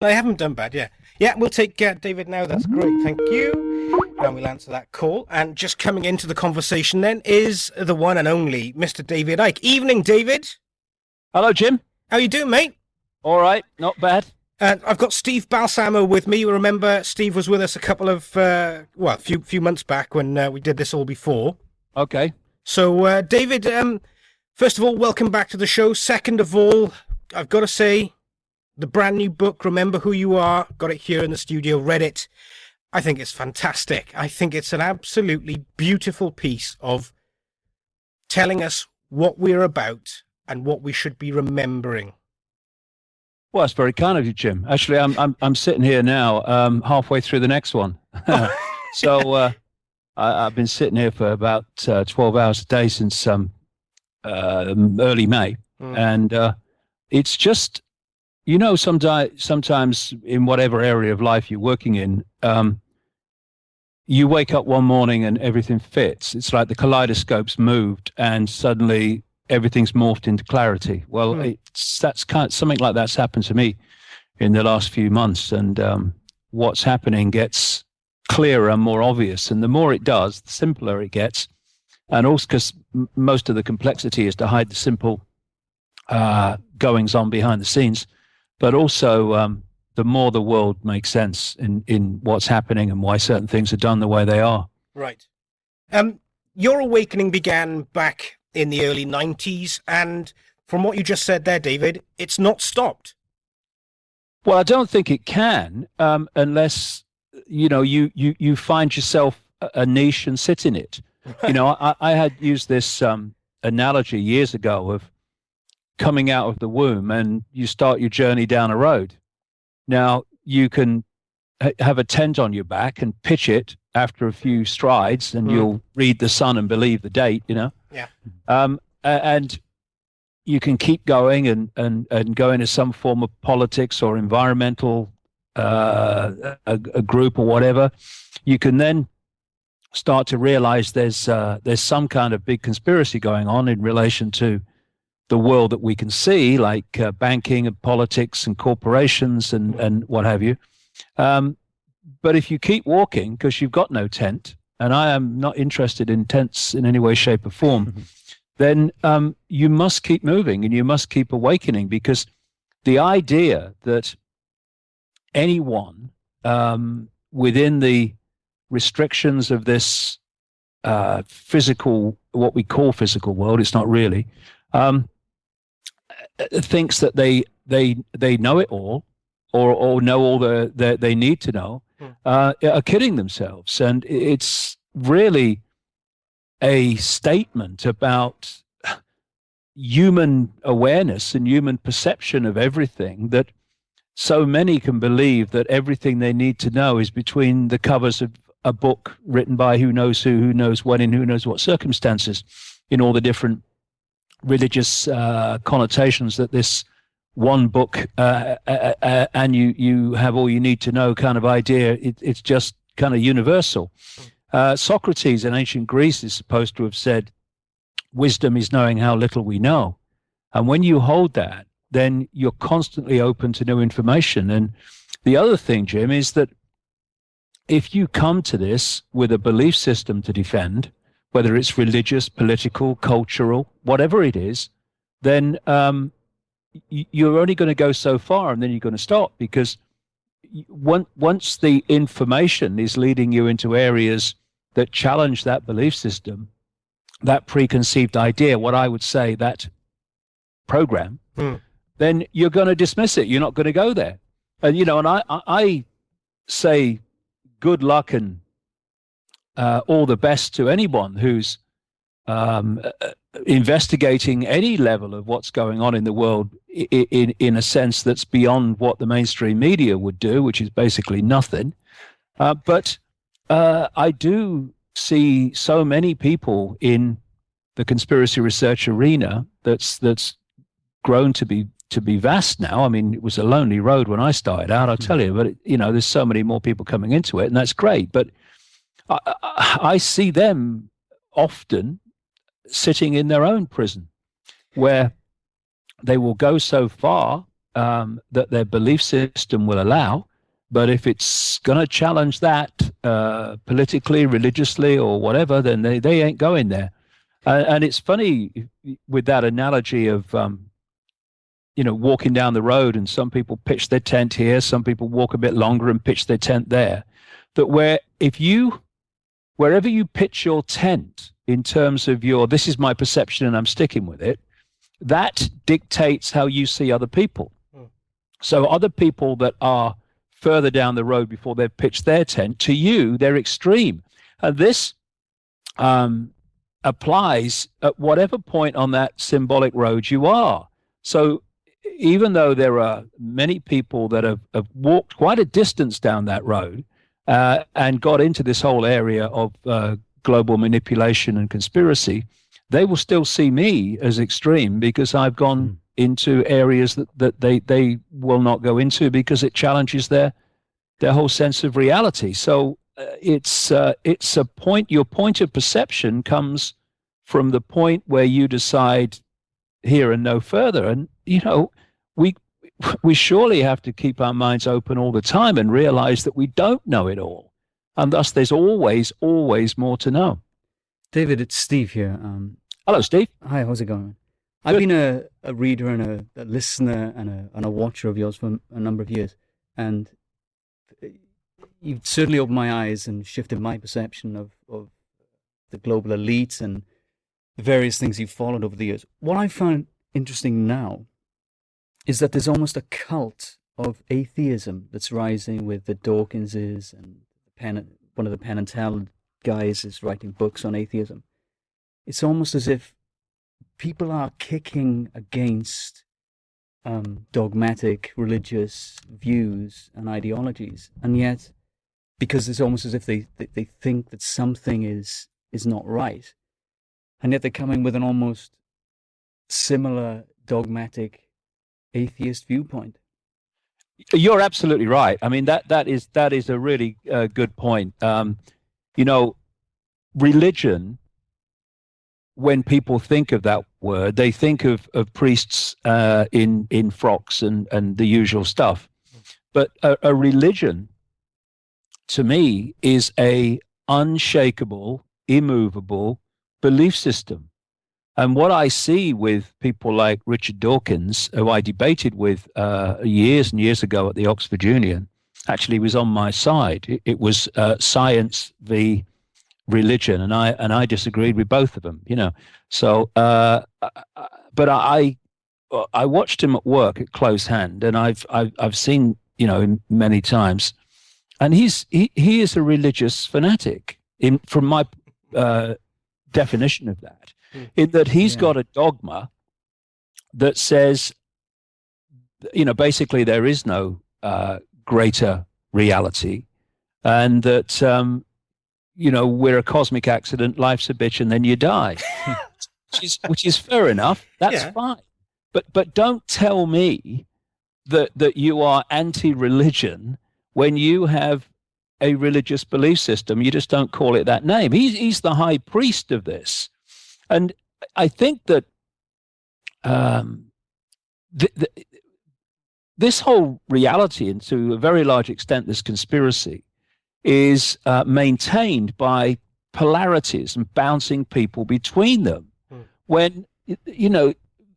I haven't done bad, yeah. Yeah, we'll take David now. That's great. Thank you. And we'll answer that call. And just coming into the conversation then is the one and only Mr. David Icke. Evening, David. Hello, Jim. How you doing, mate? All right, not bad. I've got Steve Balsamo with me. You remember Steve was with us a couple of, a few months back when we did this all before. Okay. So, David, first of all, welcome back to the show. Second of all, I've got to say, the brand new book, Remember Who You Are, got it here in the studio, read it. I think it's fantastic. I think it's an absolutely beautiful piece of telling us what we're about and what we should be remembering. Well, that's very kind of you, Jim. Actually, I'm sitting here now, halfway through the next one. So I've been sitting here for about 12 hours a day since early May, and it's just, sometimes in whatever area of life you're working in, you wake up one morning and everything fits. It's like the kaleidoscope's moved, and suddenly everything's morphed into clarity. Well, that's kind of, something like that's happened to me in the last few months, and what's happening gets clearer and more obvious, and the more it does, the simpler it gets. And also because most of the complexity is to hide the simple goings on behind the scenes, but also the more the world makes sense in what's happening and why certain things are done the way they are. Right. Your awakening began back in the early 90s, and from what you just said there, David, it's not stopped. Well, I don't think it can, unless you find yourself a niche and sit in it. I had used this analogy years ago of coming out of the womb, and you start your journey down a road. Now you can have a tent on your back and pitch it after a few strides, and you'll read the sun and believe the date. Yeah. And you can keep going and go into some form of politics or environmental a group or whatever. You can then start to realize there's some kind of big conspiracy going on in relation to the world that we can see, like banking and politics and corporations and what have you. But if you keep walking, because you've got no tent, and I am not interested in tents in any way, shape, or form, then you must keep moving and you must keep awakening, because the idea that anyone within the restrictions of this physical, what we call physical world, it's not really, thinks that they know it all, or know all they need to know, are kidding themselves. And it's really a statement about human awareness and human perception of everything, that so many can believe that everything they need to know is between the covers of a book written by who knows when, in who knows what circumstances, in all the different religious connotations that this one book and you have all you need to know kind of idea, it's just kind of universal. Socrates in ancient Greece is supposed to have said, wisdom is knowing how little we know. And when you hold that, then you're constantly open to new information. And the other thing, Jim, is that if you come to this with a belief system to defend, whether it's religious, political, cultural, whatever it is, then you're only going to go so far, and then you're going to stop, because once the information is leading you into areas that challenge that belief system, that preconceived idea, what I would say, that program, then you're going to dismiss it. You're not going to go there. And, and I say good luck and all the best to anyone who's investigating any level of what's going on in the world in a sense that's beyond what the mainstream media would do, which is basically nothing. But I do see so many people in the conspiracy research arena that's grown to be vast now. I mean, it was a lonely road when I started out, I'll tell you, but there's so many more people coming into it, and that's great. But I see them often sitting in their own prison, where they will go so far that their belief system will allow. But if it's going to challenge that politically, religiously, or whatever, then they ain't going there. And it's funny with that analogy of, walking down the road, and some people pitch their tent here, some people walk a bit longer and pitch their tent there. That wherever you pitch your tent in terms of this is my perception and I'm sticking with it, that dictates how you see other people. So other people that are further down the road before they've pitched their tent, to you, they're extreme. And this applies at whatever point on that symbolic road you are. So even though there are many people that have walked quite a distance down that road and got into this whole area of global manipulation and conspiracy, they will still see me as extreme because I've gone into areas that they will not go into because it challenges their whole sense of reality. So it's a point. Your point of perception comes from the point where you decide here and no further. And we surely have to keep our minds open all the time and realize that we don't know it all, and thus there's always more to know. David, it's Steve here. Hello, Steve. Hi, how's it going? I've been a reader and a listener and a watcher of yours for a number of years, and you've certainly opened my eyes and shifted my perception of the global elites and the various things you've followed over the years. What I found interesting now is that there's almost a cult of atheism that's rising with the Dawkinses, and one of the Penn and Teller guys is writing books on atheism. It's almost as if people are kicking against dogmatic religious views and ideologies, and yet, because it's almost as if they think that something is not right, and yet they're coming with an almost similar dogmatic atheist viewpoint. You're absolutely right. I mean, that is a really good point. Religion, when people think of that word, they think of priests in frocks and the usual stuff. But a religion, to me, is a unshakable, immovable belief system. And what I see with people like Richard Dawkins, who I debated with years and years ago at the Oxford Union, actually was on my side. It was science v. religion, and I disagreed with both of them. So, but I watched him at work at close hand, and I've seen him many times, and he is a religious fanatic from my definition of that. In that he's got a dogma that says, basically there is no greater reality, and that, we're a cosmic accident, life's a bitch, and then you die, which is fair enough. That's fine. But don't tell me that you are anti-religion when you have a religious belief system. You just don't call it that name. He's the high priest of this. And I think that this whole reality, and to a very large extent this conspiracy, is maintained by polarities and bouncing people between them. When,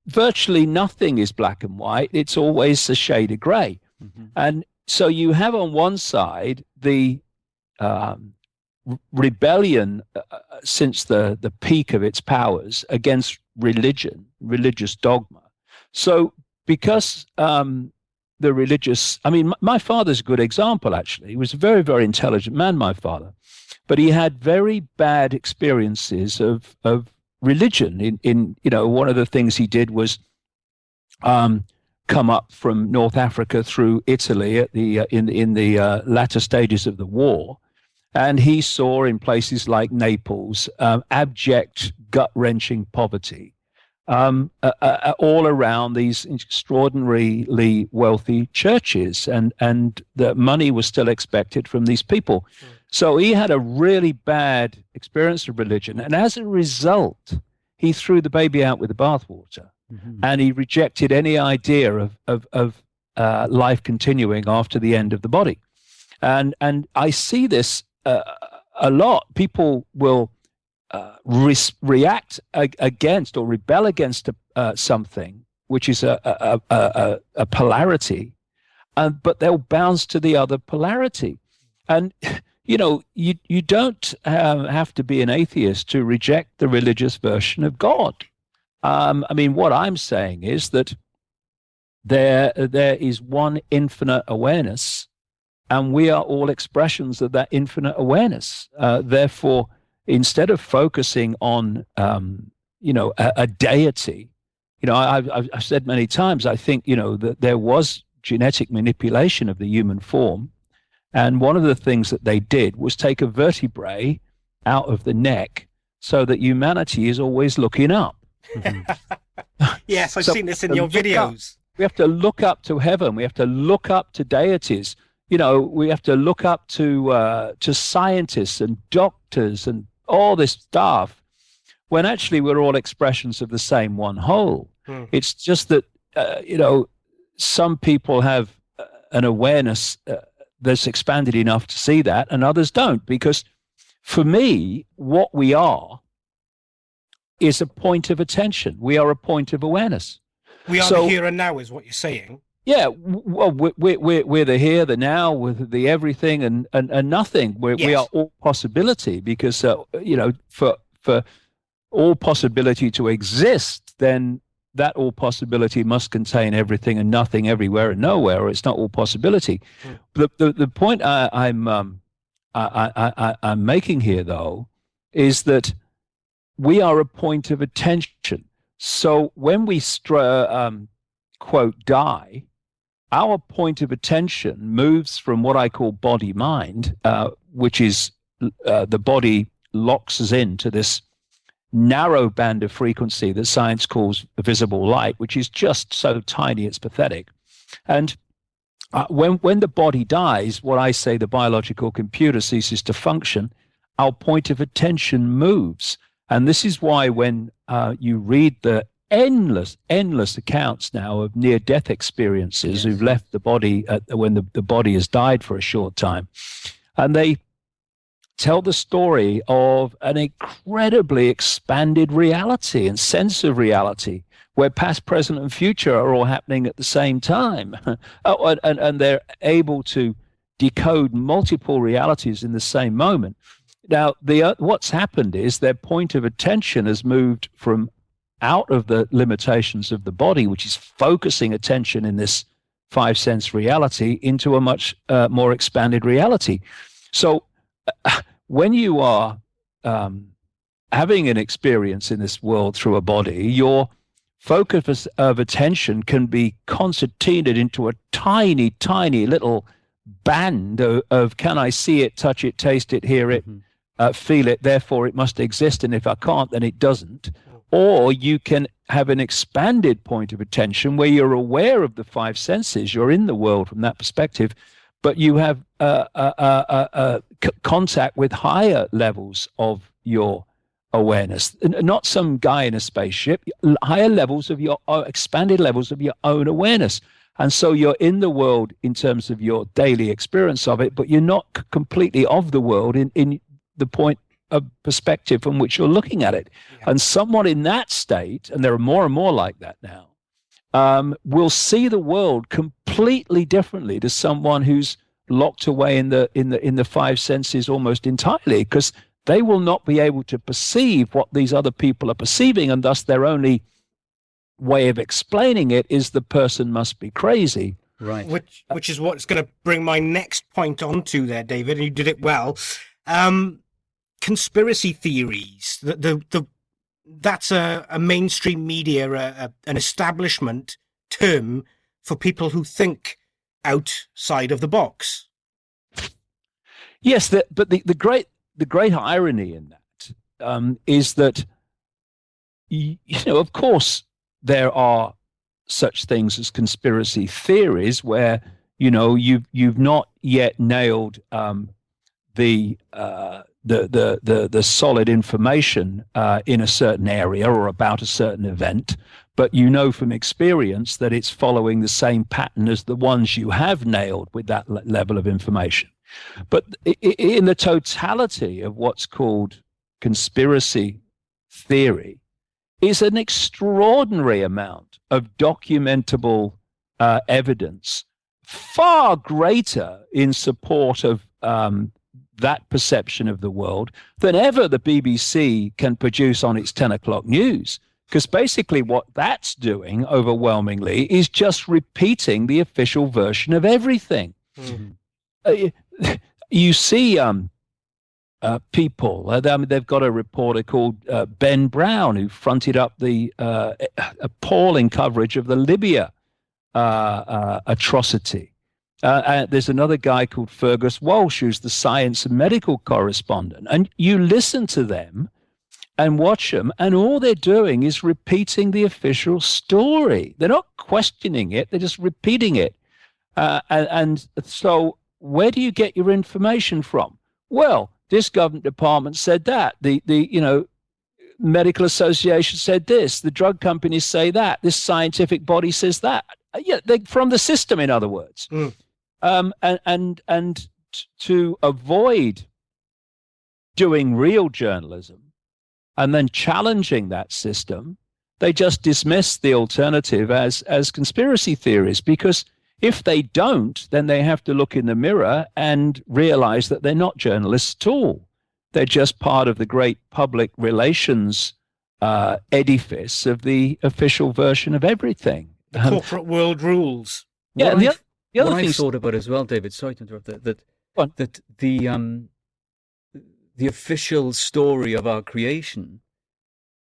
virtually nothing is black and white. It's always a shade of gray. And so you have on one side the rebellion since the peak of its powers against religious dogma. So because the religious, my father's a good example, actually. He was a very, very intelligent man, my father, but he had very bad experiences of religion. In one of the things he did was come up from North Africa through Italy at in the latter stages of the war. And he saw in places like Naples abject, gut-wrenching poverty all around these extraordinarily wealthy churches, and the money was still expected from these people. So he had a really bad experience of religion, and as a result, he threw the baby out with the bathwater, and he rejected any idea of life continuing after the end of the body. And I see this a lot. People will react against or rebel against something, which is a polarity, but they'll bounce to the other polarity. And you don't have to be an atheist to reject the religious version of God. I mean, what I'm saying is that there is one infinite awareness, and we are all expressions of that infinite awareness. Therefore, instead of focusing on a deity, I've said many times, I think that there was genetic manipulation of the human form, and one of the things that they did was take a vertebrae out of the neck so that humanity is always looking up. Yes, I've seen this in your videos. We have to look up to heaven. We have to look up to deities. We have to look up to scientists and doctors and all this stuff, when actually we're all expressions of the same one whole. It's just that some people have an awareness that's expanded enough to see that, and others don't. Because for me, what we are is a point of attention. We are a point of awareness. We are the here and now, is what you're saying. Yeah, well, we're the here, the now, with the everything and nothing. We are all possibility, because for all possibility to exist, then that all possibility must contain everything and nothing, everywhere and nowhere, or it's not all possibility. The point I'm making here, though, is that we are a point of attention. So when we quote die, our point of attention moves from what I call body mind, which is the body locks us into this narrow band of frequency that science calls visible light, which is just so tiny it's pathetic. And when the body dies, what I say, the biological computer ceases to function, our point of attention moves. And this is why when you read the endless accounts now of near-death experiences who've left the body when the body has died for a short time, and they tell the story of an incredibly expanded reality and sense of reality, where past, present, and future are all happening at the same time. And they're able to decode multiple realities in the same moment. Now, what's happened is their point of attention has moved from out of the limitations of the body, which is focusing attention in this five-sense reality, into a much more expanded reality. So when you are having an experience in this world through a body, your focus of attention can be concertinaed into a tiny, tiny little band of can I see it, touch it, taste it, hear it, feel it, therefore it must exist, and if I can't, then it doesn't. Or you can have an expanded point of attention where you're aware of the five senses, you're in the world from that perspective, but you have contact with higher levels of your awareness, not some guy in a spaceship, higher levels of your expanded levels of your own awareness. And so you're in the world in terms of your daily experience of it, but you're not completely of the world in the point of perspective from which you're looking at it. Yeah. And someone in that state, and there are more and more like that now, will see the world completely differently to someone who's locked away in the five senses almost entirely, because they will not be able to perceive what these other people are perceiving, and thus their only way of explaining it is the person must be crazy. Right. Which is what's going to bring my next point on to there, David, and you did it well. Conspiracy theories, that's a mainstream media, an establishment term for people who think outside of the box. Yes, but the great irony in that is that of course there are such things as conspiracy theories where you've not yet nailed the solid information in a certain area or about a certain event, but you know from experience that it's following the same pattern as the ones you have nailed with that level of information. But in the totality of what's called conspiracy theory is an extraordinary amount of documentable evidence, far greater in support of that perception of the world than ever the BBC can produce on its 10 o'clock news. Because basically what that's doing overwhelmingly is just repeating the official version of everything. You see people, they've got a reporter called Ben Brown who fronted up the appalling coverage of the Libya atrocity. There's another guy called Fergus Walsh who's the science and medical correspondent. And you listen to them and watch them, and all they're doing is repeating the official story. They're not questioning it, they're just repeating it. And so where do you get your information from? Well, this government department said that. The medical association said this. The drug companies say that. This scientific body says that. Yeah, from the system, in other words. And to avoid doing real journalism and then challenging that system, they just dismiss the alternative as conspiracy theories, because if they don't, then they have to look in the mirror and realize that they're not journalists at all. They're just part of the great public relations edifice of the official version of everything. The corporate world rules. Yeah, what I thought about as well, David, sorry to interrupt, that the official story of our creation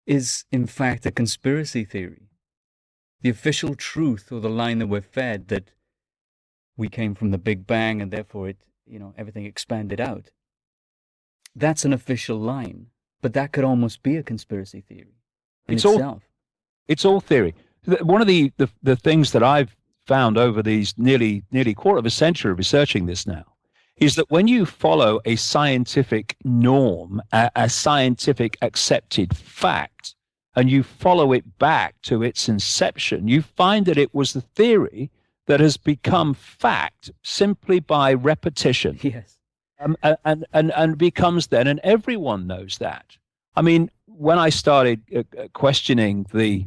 is in fact a conspiracy theory. The official truth, or the line that we're fed, that we came from the Big Bang and therefore everything expanded out. That's an official line, but that could almost be a conspiracy theory in itself. It's all theory. One of the things that I've found over these nearly quarter of a century of researching this now is that when you follow a scientific norm, a scientific accepted fact, and you follow it back to its inception, you find that it was the theory that has become fact simply by repetition. Yes. And becomes then, and everyone knows that. I mean, when I started questioning the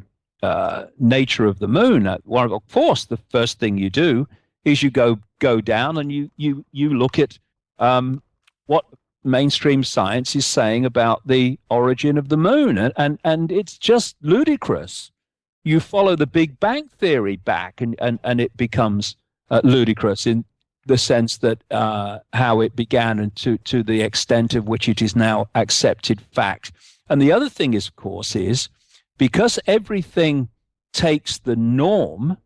nature of the moon, of course, the first thing you do is you go down and you look at what mainstream science is saying about the origin of the moon, and it's just ludicrous. You follow the Big Bang theory back, and it becomes ludicrous in the sense that how it began and to the extent of which it is now accepted fact. And the other thing is, of course, is because everything takes the norm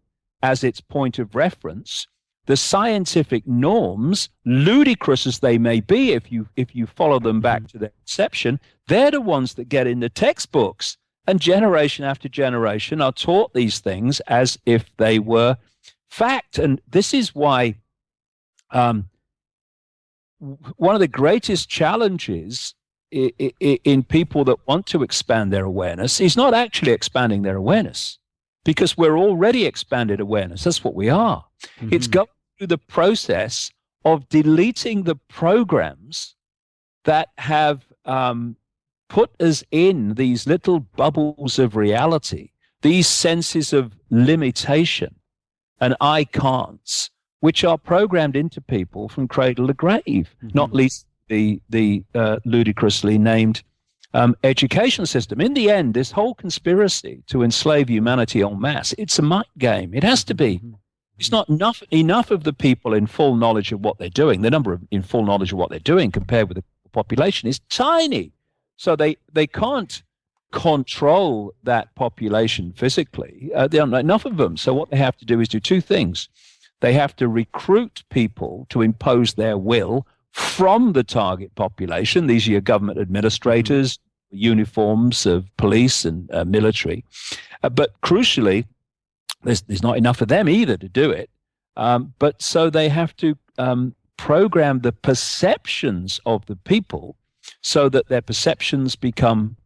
as its point of reference, the scientific norms, ludicrous as they may be if you follow them back to their inception, they're the ones that get in the textbooks. And generation after generation are taught these things as if they were fact. And this is why one of the greatest challenges in people that want to expand their awareness is not actually expanding their awareness, because we're already expanded awareness. That's what we are. Mm-hmm. It's going through the process of deleting the programs that have put us in these little bubbles of reality, these senses of limitation and I can'ts, which are programmed into people from cradle to grave, mm-hmm. not least the ludicrously named education system. In the end, this whole conspiracy to enslave humanity en masse, it's a mind game. It has to be. It's not enough of the people in full knowledge of what they're doing. The number in full knowledge of what they're doing compared with the population is tiny. So they can't control that population physically. There aren't enough of them. So what they have to do is do two things. They have to recruit people to impose their will from the target population. These are your government administrators, uniforms of police and military. But crucially, there's not enough of them either to do it. But so they have to program the perceptions of the people so that their perceptions become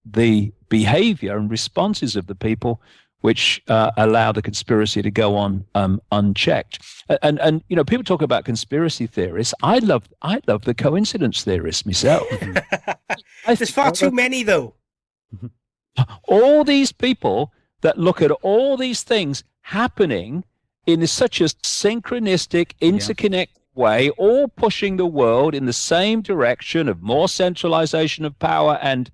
the behavior and responses of the people which allow the conspiracy to go on unchecked. And people talk about conspiracy theorists. I love the coincidence theorists myself. There's far too many, though. All these people that look at all these things happening in such a synchronistic, interconnected way, all pushing the world in the same direction of more centralization of power and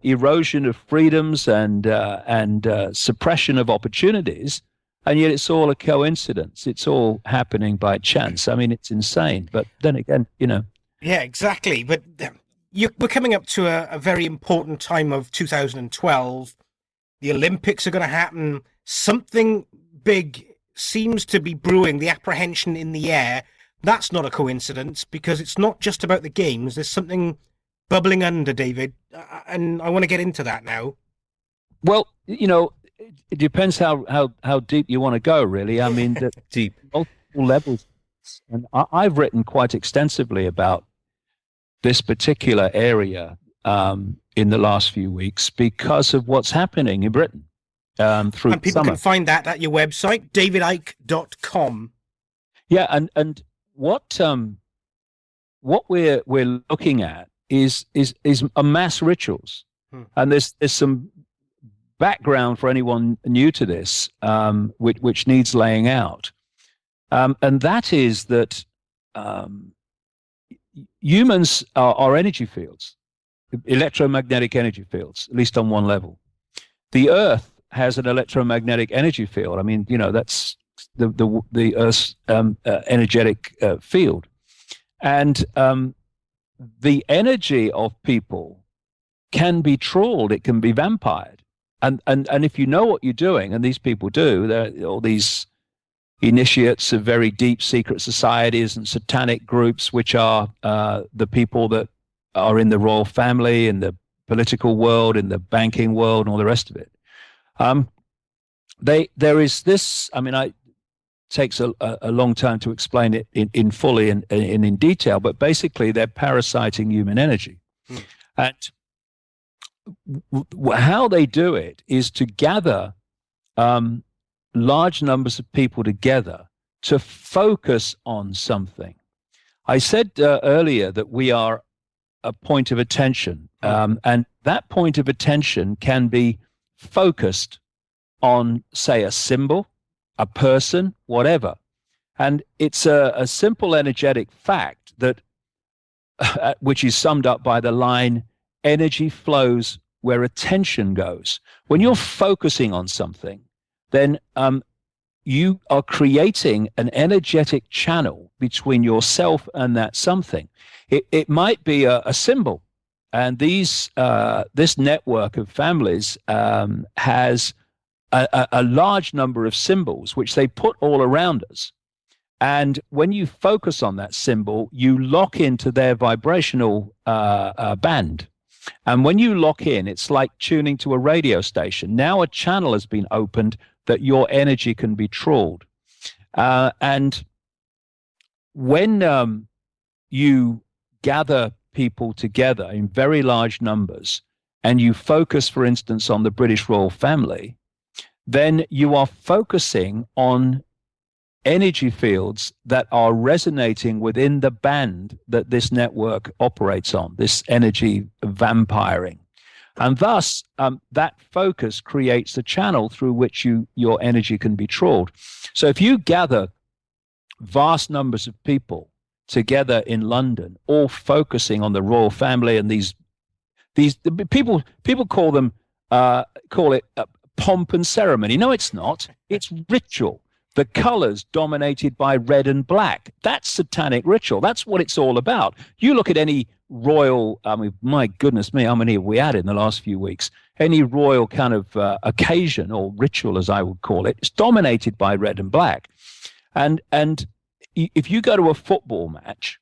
erosion of freedoms and suppression of opportunities, and yet it's all a coincidence. It's all happening by chance. I mean, it's insane. But then again, Yeah, exactly. But we're coming up to a very important time of 2012. The Olympics are going to happen. Something big seems to be brewing, the apprehension in the air. That's not a coincidence, because it's not just about the games. There's something bubbling under, David, and I want to get into that now. Well, it depends how deep you want to go, really. I mean, deep, multiple levels. And I've written quite extensively about this particular area in the last few weeks because of what's happening in Britain through and people summer. Can find that at your website, davidicke.com. Yeah, and what we're looking at is mass rituals, and there's some background for anyone new to this, which needs laying out, and that is that humans are energy fields, electromagnetic energy fields, at least on one level. The Earth has an electromagnetic energy field. I mean, that's the Earth's energetic field, and the energy of people can be trawled. It can be vampired, and if you know what you're doing, and these people do, there are all these initiates of very deep secret societies and satanic groups, which are the people that are in the royal family, in the political world, in the banking world, and all the rest of it. There is this. I mean, it takes a long time to explain it in fully and in detail, but basically they're parasiting human energy, and how they do it is to gather large numbers of people together to focus on something. I said earlier that we are a point of attention, and that point of attention can be focused on, say, a symbol, a person, whatever. And it's a simple energetic fact that, which is summed up by the line, energy flows where attention goes. When you're focusing on something, then you are creating an energetic channel between yourself and that something. It might be a symbol. And this network of families has a large number of symbols, which they put all around us. And when you focus on that symbol, you lock into their vibrational band. And when you lock in, it's like tuning to a radio station. Now a channel has been opened that your energy can be trawled. And when you gather people together in very large numbers, and you focus, for instance, on the British royal family, then you are focusing on energy fields that are resonating within the band that this network operates on, this energy vampiring. And thus, that focus creates a channel through which your energy can be trawled. So if you gather vast numbers of people together in London, all focusing on the royal family, and these people call it pomp and ceremony. No, it's not. It's ritual. The colors dominated by red and black. That's satanic ritual. That's what it's all about. You look at any royal, I mean, my goodness me, how many have we had in the last few weeks? Any royal kind of occasion or ritual, as I would call it, it's dominated by red and black. And if you go to a football match,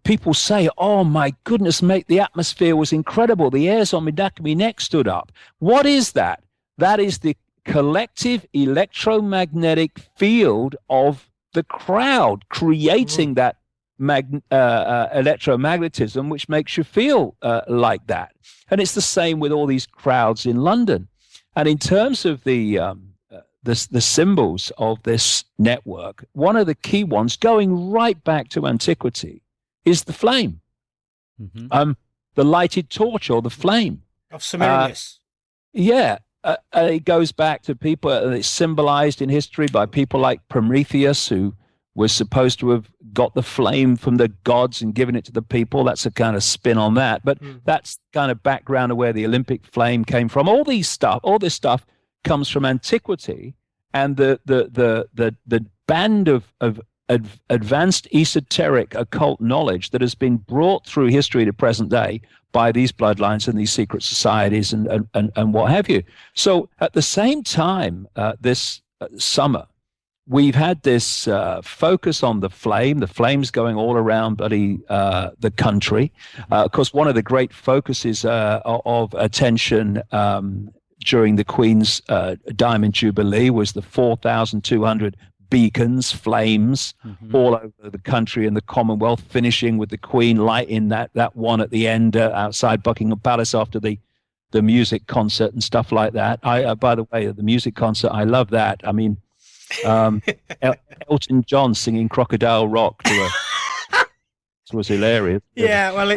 people say, oh my goodness, mate, the atmosphere was incredible. The hairs on my neck stood up. What is that? That is the collective electromagnetic field of the crowd creating that electromagnetism which makes you feel like that. And it's the same with all these crowds in London. And in terms of the symbols of this network, one of the key ones going right back to antiquity is the flame, the lighted torch or the flame. Of Semiramis. It goes back to people, it's symbolized in history by people like Prometheus, who was supposed to have got the flame from the gods and given it to the people. That's a kind of spin on that. But that's kind of background of where the Olympic flame came from. All this stuff comes from antiquity, and the band of advanced esoteric occult knowledge that has been brought through history to present day by these bloodlines and these secret societies and what have you. So at the same time, this summer, we've had this focus on the flame. The flame's going all around the country. Of course, one of the great focuses of attention during the Queen's Diamond Jubilee was the 4,200 beacons, flames, all over the country and the Commonwealth, finishing with the Queen lighting that one at the end outside Buckingham Palace after the music concert and stuff like that. By the way, the music concert, I love that. I mean, Elton John singing Crocodile Rock was hilarious. Yeah, well,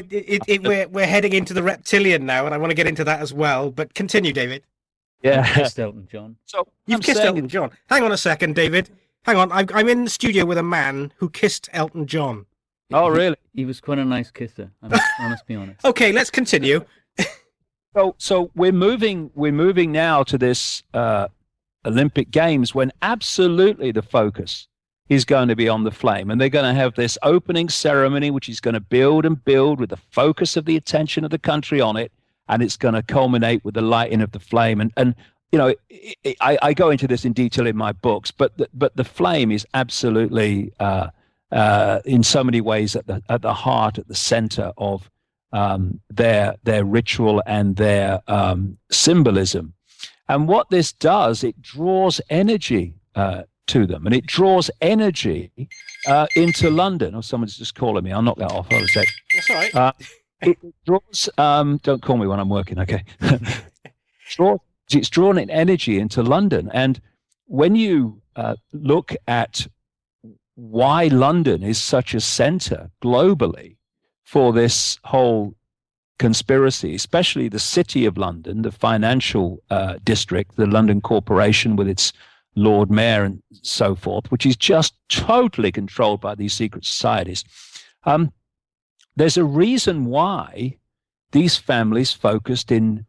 we're heading into the reptilian now, and I want to get into that as well. But continue, David. Yeah, I kissed Elton John. So you've kissed Elton John. Hang on a second, David. Hang on. I'm in the studio with a man who kissed Elton John. Oh, really? He was quite a nice kisser. I must be honest. Okay, let's continue. So we're moving now to this Olympic Games when absolutely the focus is going to be on the flame, and they're going to have this opening ceremony which is going to build and build with the focus of the attention of the country on it, and it's going to culminate with the lighting of the flame. And you know, I go into this in detail in my books, but the flame is absolutely in so many ways at the heart, at the center of their ritual and their symbolism. And what this does, it draws energy to them, and it draws energy into London. Oh, someone's just calling me. I'll knock that off. Hold a sec. That's all right. It draws. Don't call me when I'm working. Okay. It's drawn in energy into London, and when you look at why London is such a center globally for this whole conspiracy, especially the City of London, the financial district, the London Corporation with its Lord Mayor and so forth, which is just totally controlled by these secret societies. There's a reason why these families focused in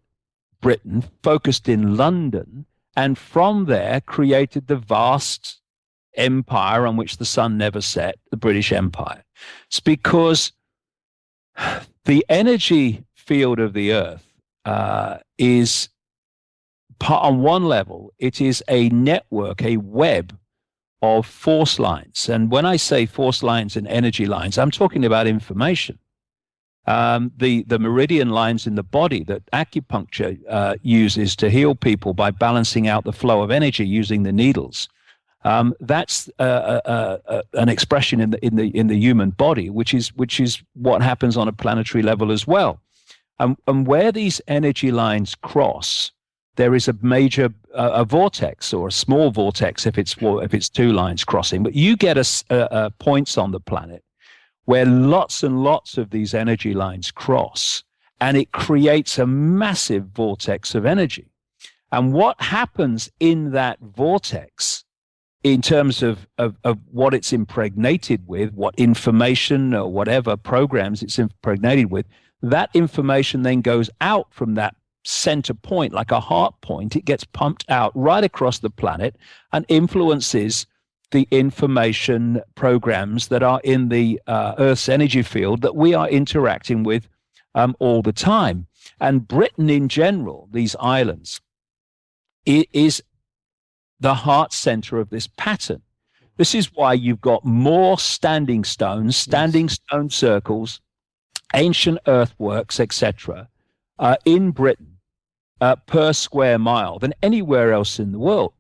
Britain, focused in London, and from there created the vast empire on which the sun never set, the British Empire. It's because the energy field of the earth is, on one level, it is a network, a web of force lines. And when I say force lines and energy lines, I'm talking about information. The meridian lines in the body that acupuncture uses to heal people by balancing out the flow of energy using the needles. That's an expression in the human body, which is what happens on a planetary level as well. And where these energy lines cross, there is a major a vortex or a small vortex if it's two lines crossing. But you get points on the planet where lots and lots of these energy lines cross, and it creates a massive vortex of energy. And what happens in that vortex, in terms of what it's impregnated with, what information or whatever programs it's impregnated with, that information then goes out from that center point, like a heart point. It gets pumped out right across the planet and influences the information programs that are in the Earth's energy field that we are interacting with all the time. And Britain in general, these islands, is the heart center of this pattern. This is why you've got more standing stone circles, ancient earthworks, etc., in Britain per square mile than anywhere else in the world.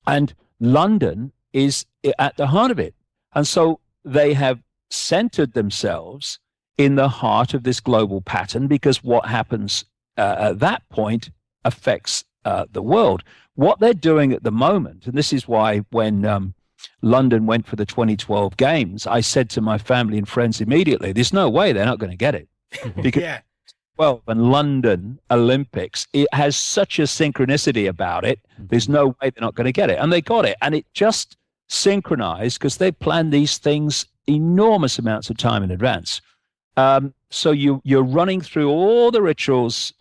And London is at the heart of it. And so they have centered themselves in the heart of this global pattern, because what happens at that point affects the world. What they're doing at the moment, and this is why when London went for the 2012 games, I said to my family and friends immediately, there's no way they're not going to get it. Because Yeah. well, and London Olympics, it has such a synchronicity about it. There's no way they're not going to get it. And they got it. And it just synchronized because they planned these things enormous amounts of time in advance. So you're running through all the rituals,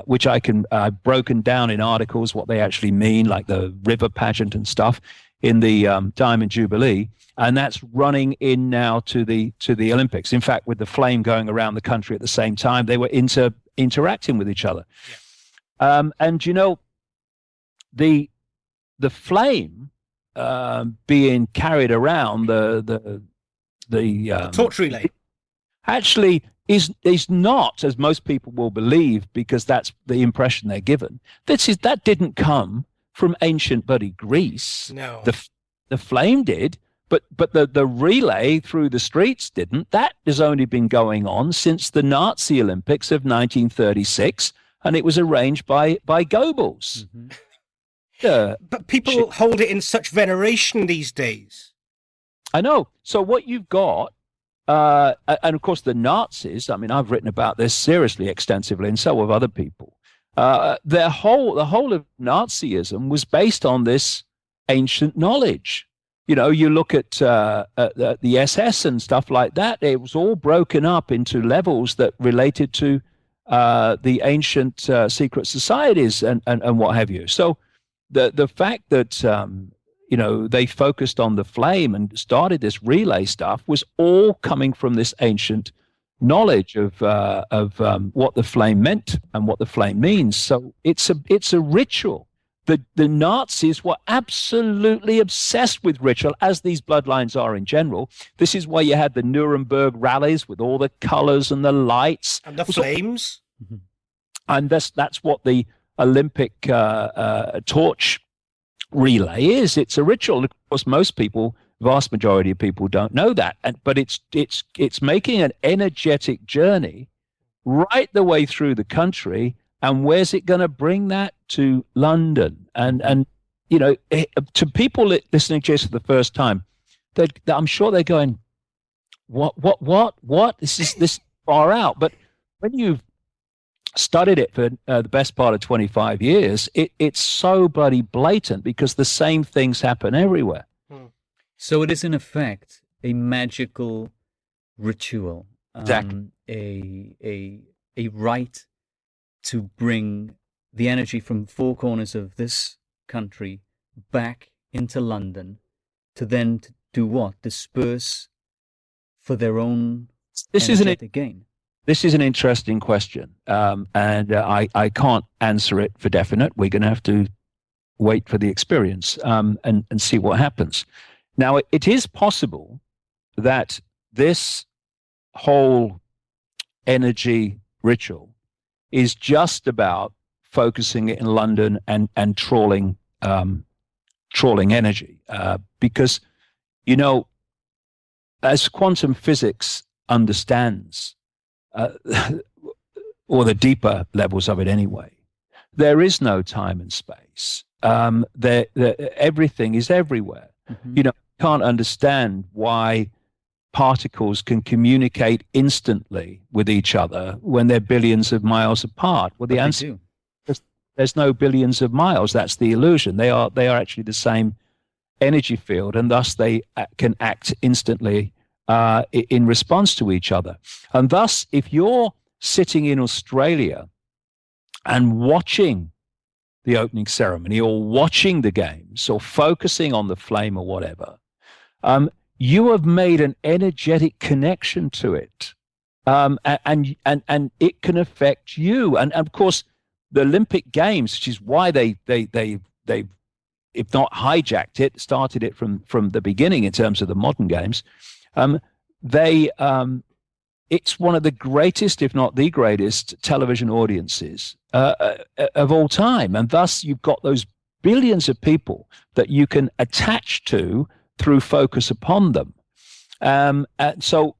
which I've broken down in articles, what they actually mean, like the river pageant and stuff in the Diamond Jubilee. And that's running in now to the Olympics. In fact, with the flame going around the country at the same time, they were interacting with each other. Yeah. And you know, the flame being carried around the torch relay actually is not, as most people will believe, because that's the impression they're given. That didn't come from ancient bloody Greece. No, the flame did. But the relay through the streets didn't. That has only been going on since the Nazi Olympics of 1936, and it was arranged by Goebbels. But people hold it in such veneration these days. I know. So what you've got, and of course the Nazis, I mean, I've written about this seriously, extensively, and so have other people. The whole of Nazism was based on this ancient knowledge. You know, you look at the SS and stuff like that, it was all broken up into levels that related to the ancient secret societies and what have you. So the fact that, you know, they focused on the flame and started this relay stuff was all coming from this ancient knowledge of what the flame meant and what the flame means. So it's a ritual. The Nazis were absolutely obsessed with ritual, as these bloodlines are in general. This is why you had the Nuremberg rallies with all the colors and the lights. And the flames. And that's what the Olympic torch relay is. It's a ritual. Of course, most people, vast majority of people don't know that. But it's making an energetic journey right the way through the country. And where's it going to bring that? To London. And you know, to people listening to this for the first time, I'm sure they're going, what? This is far out. But when you've studied it for the best part of 25 years, it's so bloody blatant, because the same things happen everywhere. So it is in effect a magical ritual, Exactly. a rite to bring the energy from four corners of this country back into London, to then do what? Disperse for their own energetic gain. This is an interesting question, and I can't answer it for definite. We're going to have to wait for the experience and see what happens. Now, it is possible that this whole energy ritual is just about focusing it in London and trawling energy, because, you know, as quantum physics understands, or the deeper levels of it anyway, there is no time and space. Everything is everywhere. You know, you can't understand why particles can communicate instantly with each other when they're billions of miles apart. Well, the answer is there's no billions of miles. That's the illusion. They are actually the same energy field, and thus they can act instantly in response to each other. And thus, if you're sitting in Australia and watching the opening ceremony, or watching the games, or focusing on the flame or whatever, you have made an energetic connection to it, and it can affect you. And of course, the Olympic Games, which is why they if not hijacked it, started it from the beginning in terms of the modern games. It's one of the greatest, if not the greatest, television audiences of all time, and thus you've got those billions of people that you can attach to through focus upon them. So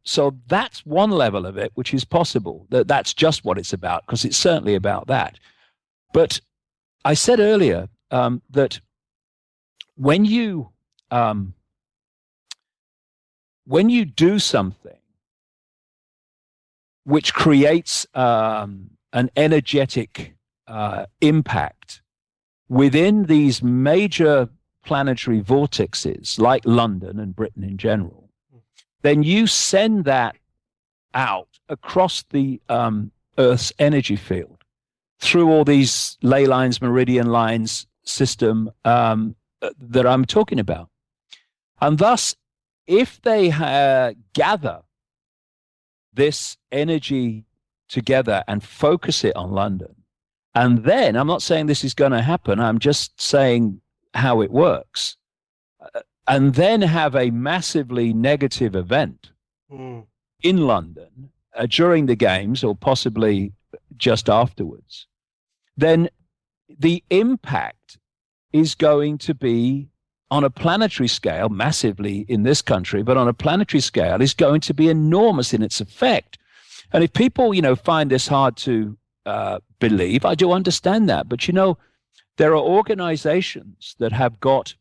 that's one level of it, which is possible. That's just what it's about, because it's certainly about that. But I said earlier that when you do something which creates an energetic impact within these major planetary vortexes, like London and Britain in general, then you send that out across the Earth's energy field through all these ley lines, meridian lines system that I'm talking about. And thus, if they gather this energy together and focus it on London, and then, I'm not saying this is going to happen, I'm just saying how it works, and then have a massively negative event in London during the games, or possibly just afterwards, then the impact is going to be, on a planetary scale, massively in this country, but on a planetary scale, is going to be enormous in its effect. And if people, find this hard to believe, I do understand that. But, there are organizations that have got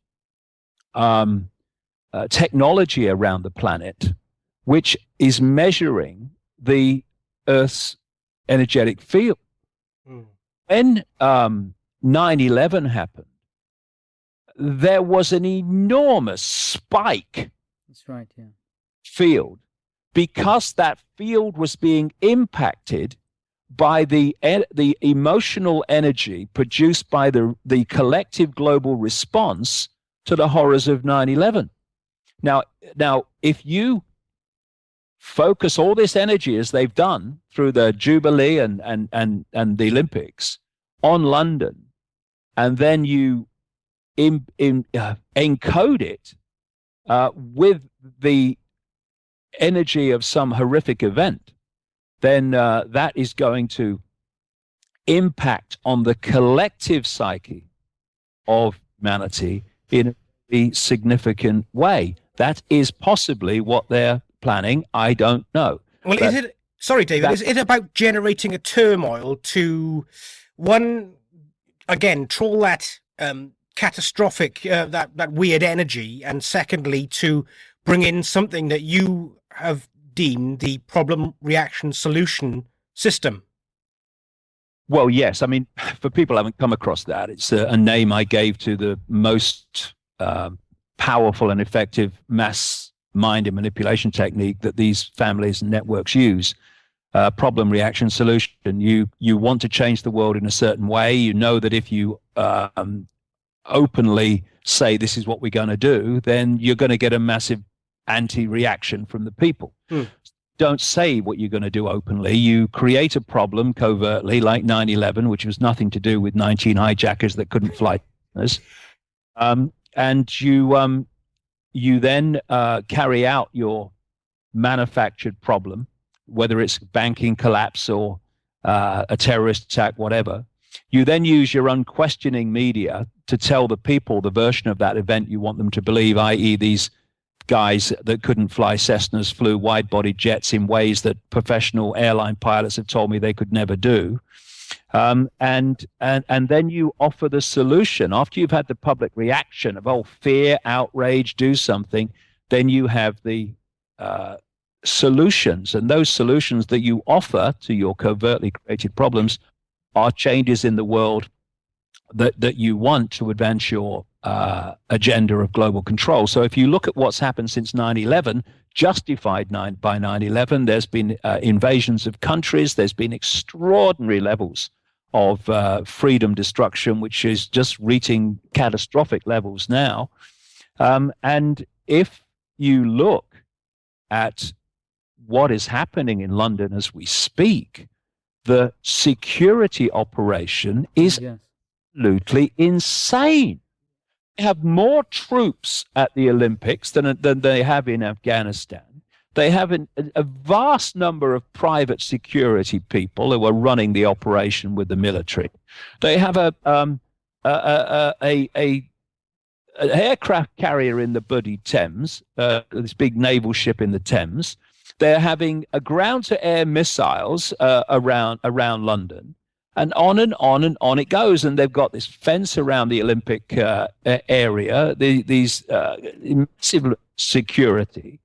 technology around the planet which is measuring the Earth's energetic field. When 9/11 happened, there was an enormous spike. That's right, yeah. Field, because that field was being impacted by the emotional energy produced by the collective global response to the horrors of 9/11. Now, if you focus all this energy, as they've done through the Jubilee and the Olympics, on London, and then you encode it with the energy of some horrific event, then that is going to impact on the collective psyche of humanity in a significant way. That is possibly what they're planning. I don't know. Well, sorry, David, is it about generating a turmoil to, one, again, troll that catastrophic, that weird energy, and secondly, to bring in something that you have deemed the problem, reaction, solution system? Well, yes. I mean, for people who haven't come across that, it's a name I gave to the most powerful and effective mass mind and manipulation technique that these families and networks use. Problem, reaction, solution. You want to change the world in a certain way. You know that if you openly say this is what we're going to do, then you're going to get a massive anti-reaction from the people. Don't say what you're going to do openly. You create a problem covertly, like 9/11, which was nothing to do with 19 hijackers that couldn't fly. And you then carry out your manufactured problem, whether it's banking collapse or a terrorist attack, whatever. You then use your unquestioning media to tell the people the version of that event you want them to believe, i.e. these guys that couldn't fly Cessnas flew wide-body jets in ways that professional airline pilots have told me they could never do. And then you offer the solution. After you've had the public reaction of, fear, outrage, do something, then you have the solutions. And those solutions that you offer to your covertly created problems are changes in the world that you want to advance your agenda of global control. So if you look at what's happened since 9/11, justified by 9/11, there's been invasions of countries, there's been extraordinary levels of freedom destruction, which is just reaching catastrophic levels now. And if you look at what is happening in London as we speak, the security operation is absolutely insane. They have more troops at the Olympics than they have in Afghanistan. They have a vast number of private security people who are running the operation with the military. They have an aircraft carrier in the bloody Thames, this big naval ship in the Thames. They're having a ground-to-air missiles around London, and on it goes. And they've got this fence around the Olympic area, these massive security.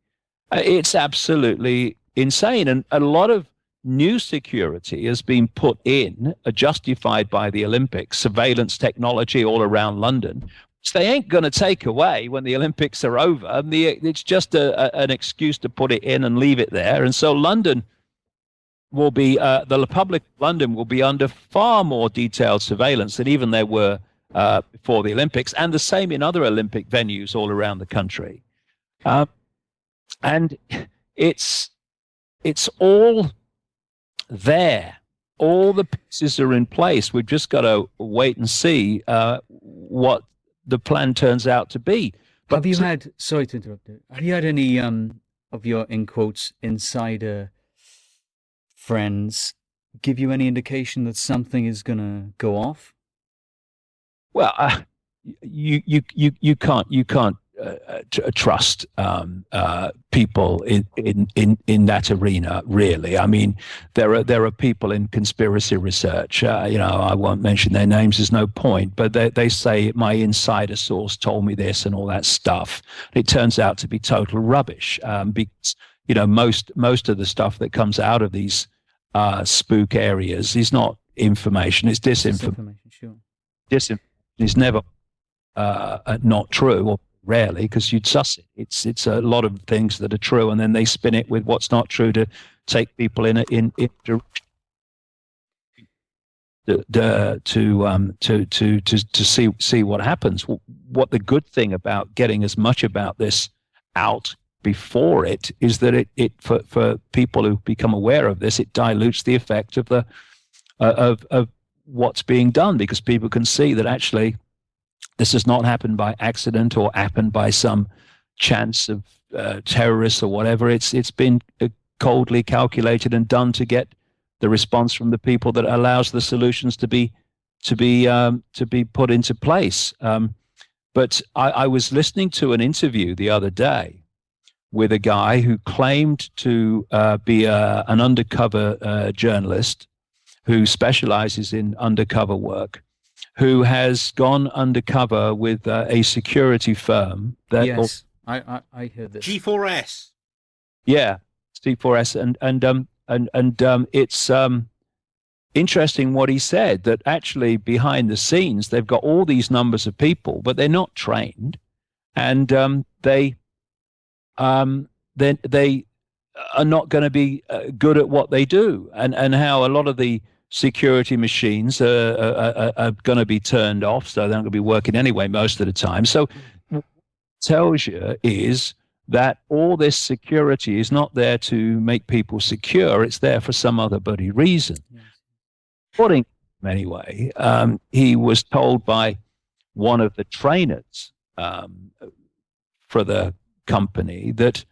It's absolutely insane, and a lot of new security has been put in, justified by the Olympics, surveillance technology all around London. They ain't going to take away when the Olympics are over. It's just an excuse to put it in and leave it there. And so London will be, the Republic of London will be under far more detailed surveillance than even there were before the Olympics, and the same in other Olympic venues all around the country. And it's all there. All the pieces are in place. We've just got to wait and see what the plan turns out to be. But have you had, sorry to interrupt you, have you had any of your, in quotes, insider friends give you any indication that something is going to go off? Well, you can't trust people in that arena, really. I mean, there are people in conspiracy research. I won't mention their names. There's no point. But they say my insider source told me this and all that stuff. It turns out to be total rubbish. Because most of the stuff that comes out of these spook areas is not information. It's disinformation. Sure. Disinformation is never not true, or rarely, because you'd suss it. It's a lot of things that are true, and then they spin it with what's not true to take people in to see what happens. What the good thing about getting as much about this out before it is that it for people who become aware of this, it dilutes the effect of the of what's being done, because people can see that actually this has not happened by accident or happened by some chance of terrorists or whatever. It's been coldly calculated and done to get the response from the people that allows the solutions to be put into place. But I was listening to an interview the other day with a guy who claimed to be an undercover journalist who specializes in undercover work, who has gone undercover with a security firm. Yes, I heard this. G4S. Yeah, G4S, and it's interesting what he said, that actually behind the scenes they've got all these numbers of people, but they're not trained, and they are not going to be good at what they do, and how a lot of the security machines are going to be turned off, so they're not going to be working anyway most of the time. So what it tells you is that all this security is not there to make people secure, it's there for some other bloody reason. Yes. According to him anyway, he was told by one of the trainers for the company that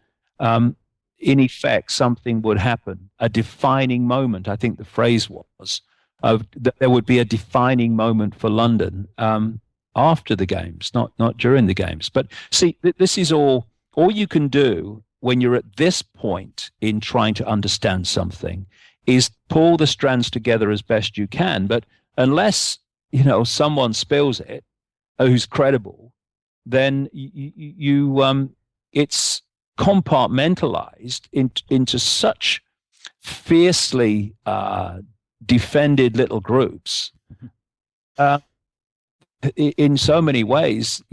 in effect, something would happen, a defining moment. I think the phrase was that there would be a defining moment for London after the games, not during the games. But see, this is all you can do when you're at this point in trying to understand something is pull the strands together as best you can. But unless someone spills it who's credible, then it's compartmentalized into such fiercely defended little groups. In so many ways,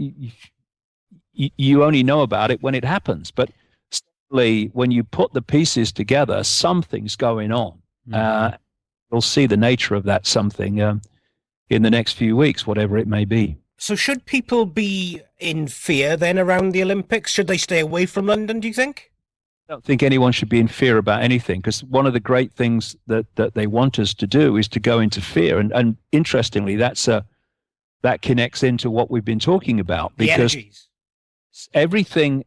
you only know about it when it happens. But certainly, when you put the pieces together, something's going on. You'll see the nature of that something in the next few weeks, whatever it may be. So should people be in fear then around the Olympics? Should they stay away from London, do you think? I don't think anyone should be in fear about anything, because one of the great things that they want us to do is to go into fear. And interestingly, that connects into what we've been talking about, because everything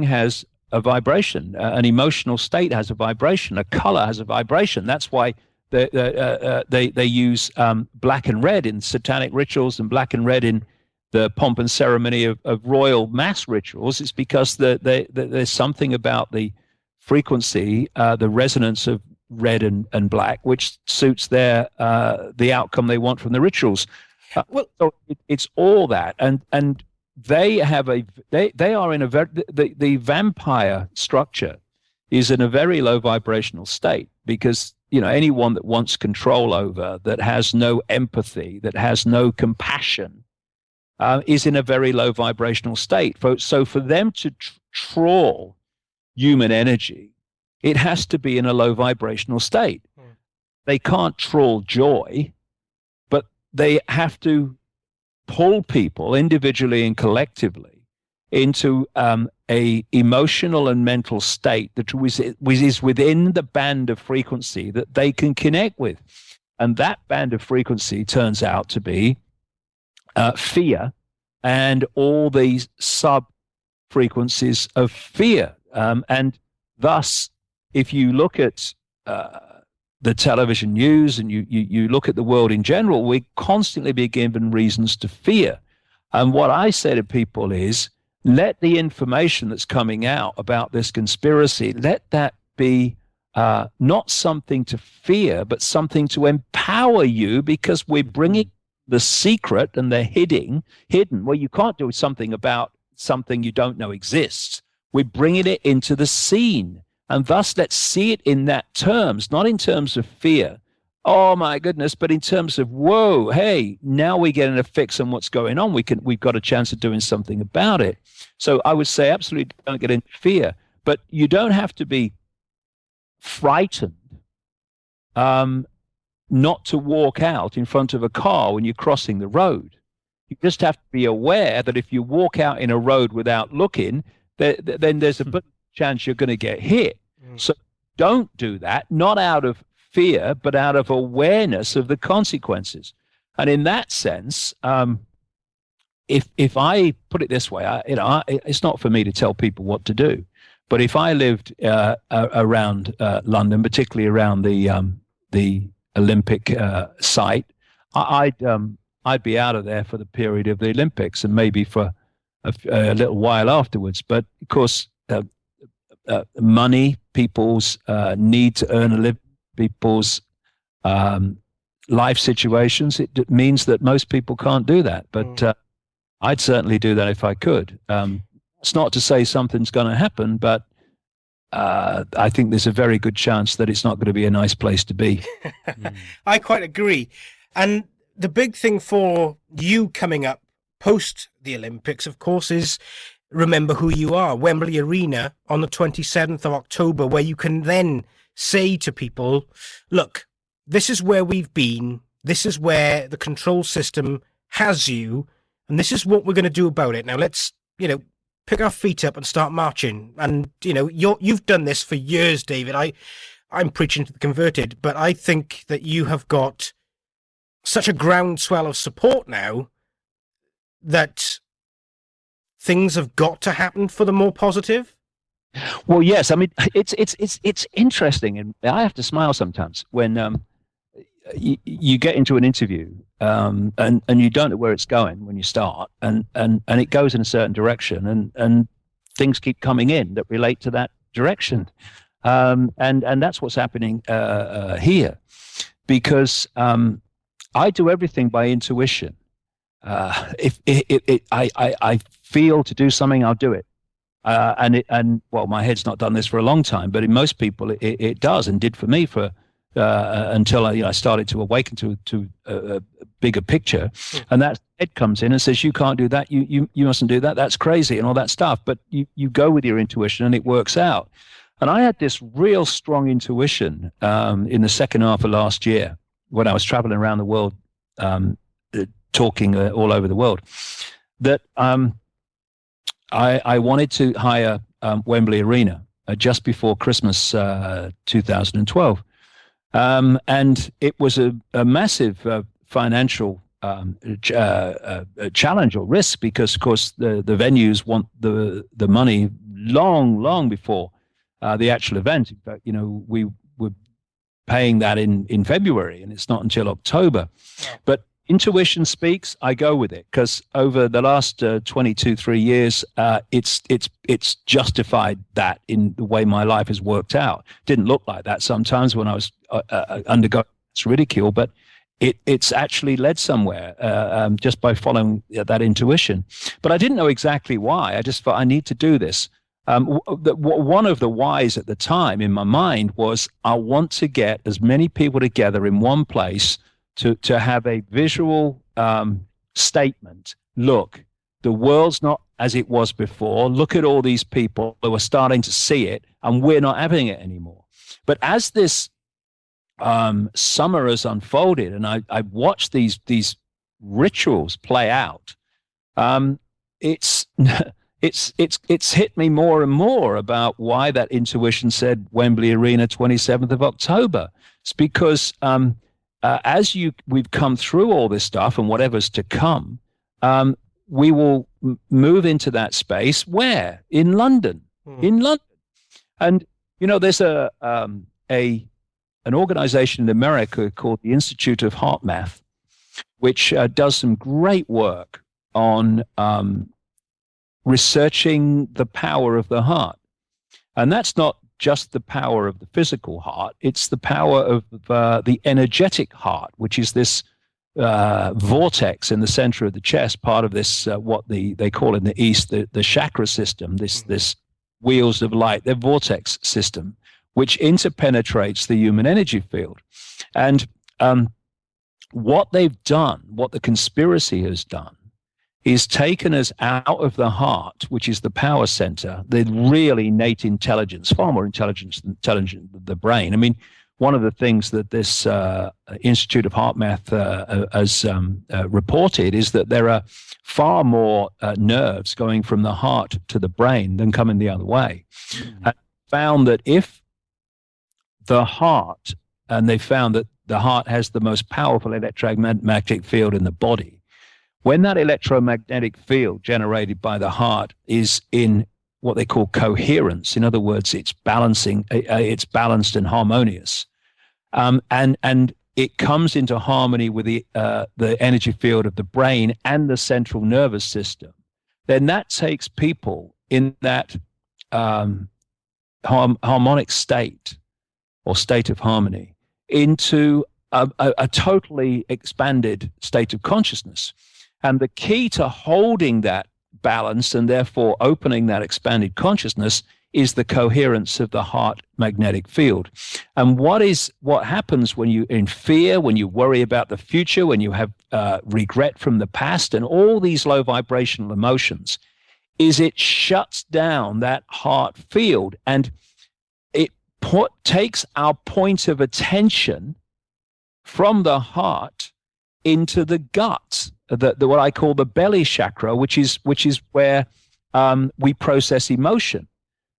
has a vibration. An emotional state has a vibration. A color has a vibration. That's why they use black and red in satanic rituals and black and red in the pomp and ceremony of royal mass rituals, it's because there's something about the frequency, the resonance of red and black, which suits their the outcome they want from the rituals. So it's all that, and they are in a very the vampire structure is in a very low vibrational state, because anyone that wants control over, that has no empathy, that has no compassion, is in a very low vibrational state. So for them to trawl human energy, it has to be in a low vibrational state. They can't trawl joy, but they have to pull people individually and collectively into a emotional and mental state that is within the band of frequency that they can connect with. And that band of frequency turns out to be fear and all these sub frequencies of fear. And thus, if you look at the television news and you look at the world in general, we constantly be given reasons to fear. And what I say to people is, let the information that's coming out about this conspiracy, let that be not something to fear, but something to empower you, because we're bringing the secret and the hidden. Well, you can't do something about something you don't know exists. We're bringing it into the scene. And thus, let's see it in that terms, not in terms of fear. Oh my goodness, but in terms of, whoa, hey, now we're getting a fix on what's going on. We've got a chance of doing something about it. So I would say absolutely don't get into fear, but you don't have to be frightened not to walk out in front of a car when you're crossing the road. You just have to be aware that if you walk out in a road without looking, then there's a chance you're going to get hit. So don't do that, not out of fear, but out of awareness of the consequences. And in that sense, if I put it this way, it's not for me to tell people what to do, but if I lived around London, particularly around the Olympic site, I'd be out of there for the period of the Olympics and maybe for a little while afterwards. But of course, money, people's need to earn a living, people's life situations, it means that most people can't do that. But I'd certainly do that if I could. It's not to say something's going to happen, but I think there's a very good chance that it's not going to be a nice place to be. I quite agree. And the big thing for you coming up post the Olympics, of course, is Remember Who You Are, Wembley Arena on the 27th of October, where you can then say to people, look, this is where we've been, this is where the control system has you, and this is what we're going to do about it. Now let's, pick our feet up and start marching. And, you've done this for years, David. I'm preaching to the converted, but I think that you have got such a groundswell of support now that things have got to happen for the more positive. Well, yes. I mean, it's interesting, and I have to smile sometimes when you get into an interview and you don't know where it's going when you start, and it goes in a certain direction, and things keep coming in that relate to that direction, and that's what's happening here, because I do everything by intuition. If I feel to do something, I'll do it. And my head's not done this for a long time, but in most people it does, and did for me for until I started to awaken to a bigger picture, and that head comes in and says, you can't do that, you mustn't do that, that's crazy, and all that stuff. But you go with your intuition and it works out. And I had this real strong intuition in the second half of last year when I was traveling around the world, talking all over the world, that I wanted to hire Wembley Arena just before Christmas 2012. And it was a massive financial challenge or risk, because, of course, the venues want the money long before the actual event. In fact, we were paying that in February, and it's not until October. But intuition speaks, I go with it, because over the last 3 years, it's justified that in the way my life has worked out. Didn't look like that sometimes when I was undergoing ridicule, but it's actually led somewhere just by following that intuition. But I didn't know exactly why. I just thought I need to do this. One of the whys at the time in my mind was I want to get as many people together in one place to have a visual statement. Look, the world's not as it was before. Look at all these people who are starting to see it, and we're not having it anymore. But as this summer has unfolded, and I watched these rituals play out, it's hit me more and more about why that intuition said Wembley Arena, 27th of October. It's because as we've come through all this stuff and whatever's to come, we will move into that space where in London, and there's an organization in America called the Institute of Heart Math, which does some great work on researching the power of the heart. And that's not just the power of the physical heart, it's the power of the energetic heart, which is this vortex in the center of the chest, part of this, what they call in the East, the chakra system, this wheels of light, their vortex system, which interpenetrates the human energy field. And what they've done, what the conspiracy has done, is taken us out of the heart, which is the power center, the really innate intelligence, far more intelligent than the brain. I mean, one of the things that this Institute of Heart Math has reported is that there are far more nerves going from the heart to the brain than coming the other way. And found that if the heart, and they found that the heart has the most powerful electromagnetic field in the body, when that electromagnetic field generated by the heart is in what they call coherence, in other words, it's balancing, it's balanced and harmonious, and it comes into harmony with the energy field of the brain and the central nervous system, then that takes people in that harmonic state or state of harmony into a totally expanded state of consciousness. And the key to holding that balance and therefore opening that expanded consciousness is the coherence of the heart magnetic field. And what happens when you in fear, when you worry about the future, when you have regret from the past and all these low vibrational emotions, is it shuts down that heart field, and it takes our point of attention from the heart into the gut, the what I call the belly chakra, which is where we process emotion.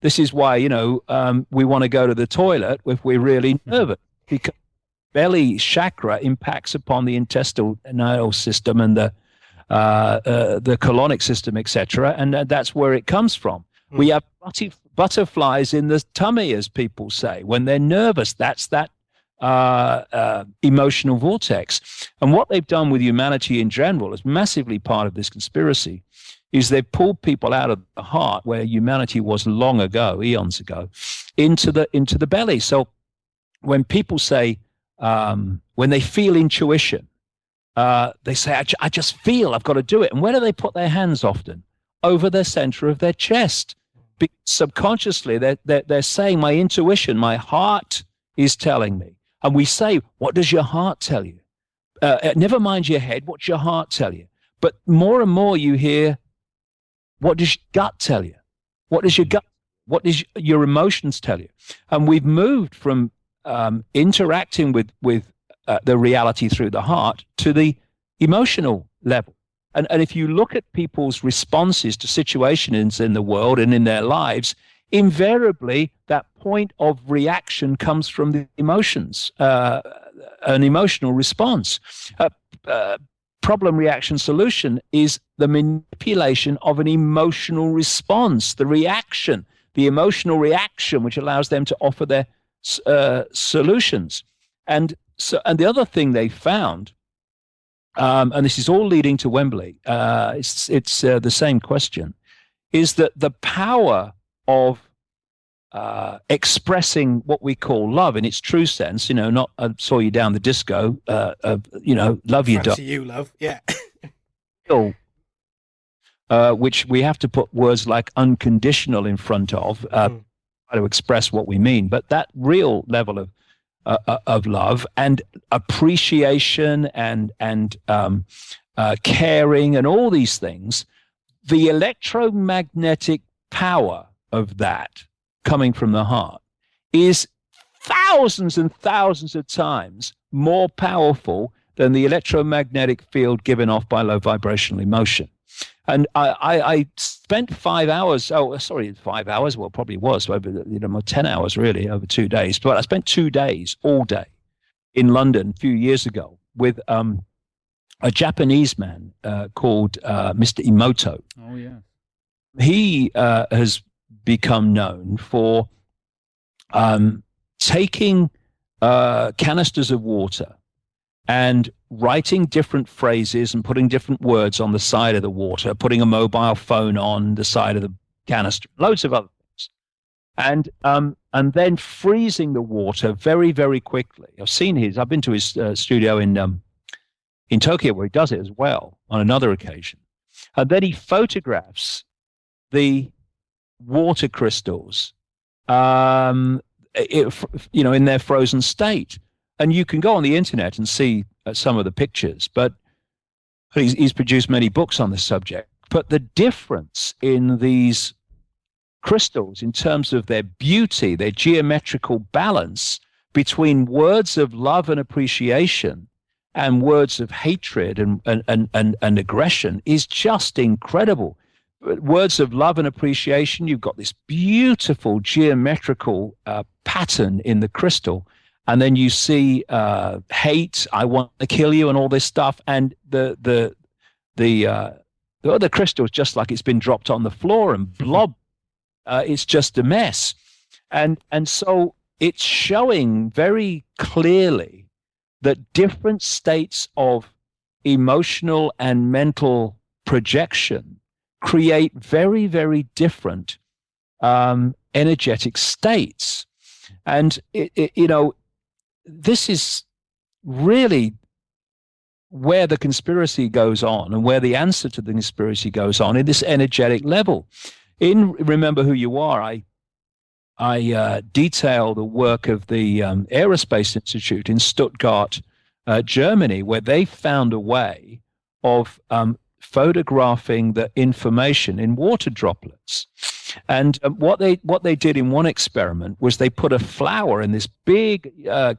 This is why we want to go to the toilet if we're really nervous, because belly chakra impacts upon the intestinal system and the colonic system, etc., and that's where it comes from. We have butterflies in the tummy, as people say, when they're nervous. That's that emotional vortex. And what they've done with humanity in general is massively part of this conspiracy, is they've pulled people out of the heart, where humanity was long ago, eons ago, into the belly. So when people say, when they feel intuition, they say, I just feel I've got to do it. And where do they put their hands often? Over the center of their chest. Subconsciously, they're saying, my intuition, my heart is telling me. And we say, what does your heart tell you? Never mind your head, what's your heart tell you? But more and more you hear, what does your gut tell you? What does your emotions tell you? And we've moved from interacting with the reality through the heart to the emotional level. And if you look at people's responses to situations in the world and in their lives, invariably that point of reaction comes from the emotions, an emotional response. Problem, reaction, solution is the manipulation of an emotional response, the reaction, the emotional reaction, which allows them to offer their solutions. And the other thing they found and this is all leading to Wembley. It's the same question: is that the power of expressing what we call love in its true sense? Not I saw you down the disco. Love you, Fancy you, love. Yeah. Which we have to put words like unconditional in front of to express what we mean. But that real level of love and appreciation and caring and all these things, the electromagnetic power of that coming from the heart is thousands and thousands of times more powerful than the electromagnetic field given off by low vibrational emotion. And I spent 5 hours, 5 hours, well, probably was, over 10 hours really, over 2 days. But I spent 2 days, all day, in London a few years ago with a Japanese man called Mr. Emoto. Oh, yeah. He has become known for taking canisters of water and writing different phrases and putting different words on the side of the water, putting a mobile phone on the side of the canister, loads of other things, and then freezing the water very, very quickly. I've been to his studio in Tokyo where he does it as well on another occasion. And then he photographs the water crystals, in their frozen state. And you can go on the internet and see some of the pictures, but he's produced many books on this subject. But the difference in these crystals in terms of their beauty, their geometrical balance between words of love and appreciation and words of hatred and aggression is just incredible. Words of love and appreciation, you've got this beautiful geometrical pattern in the crystal. And then you see hate, I want to kill you, and all this stuff. And the other crystal is just like it's been dropped on the floor and blob. It's just a mess. And so it's showing very clearly that different states of emotional and mental projection create very, very different energetic states. And this is really where the conspiracy goes on and where the answer to the conspiracy goes on in this energetic level. In Remember Who You Are, I detail the work of the Aerospace Institute in Stuttgart, Germany, where they found a way of photographing the information in water droplets. And what they did in one experiment was they put a flower in this big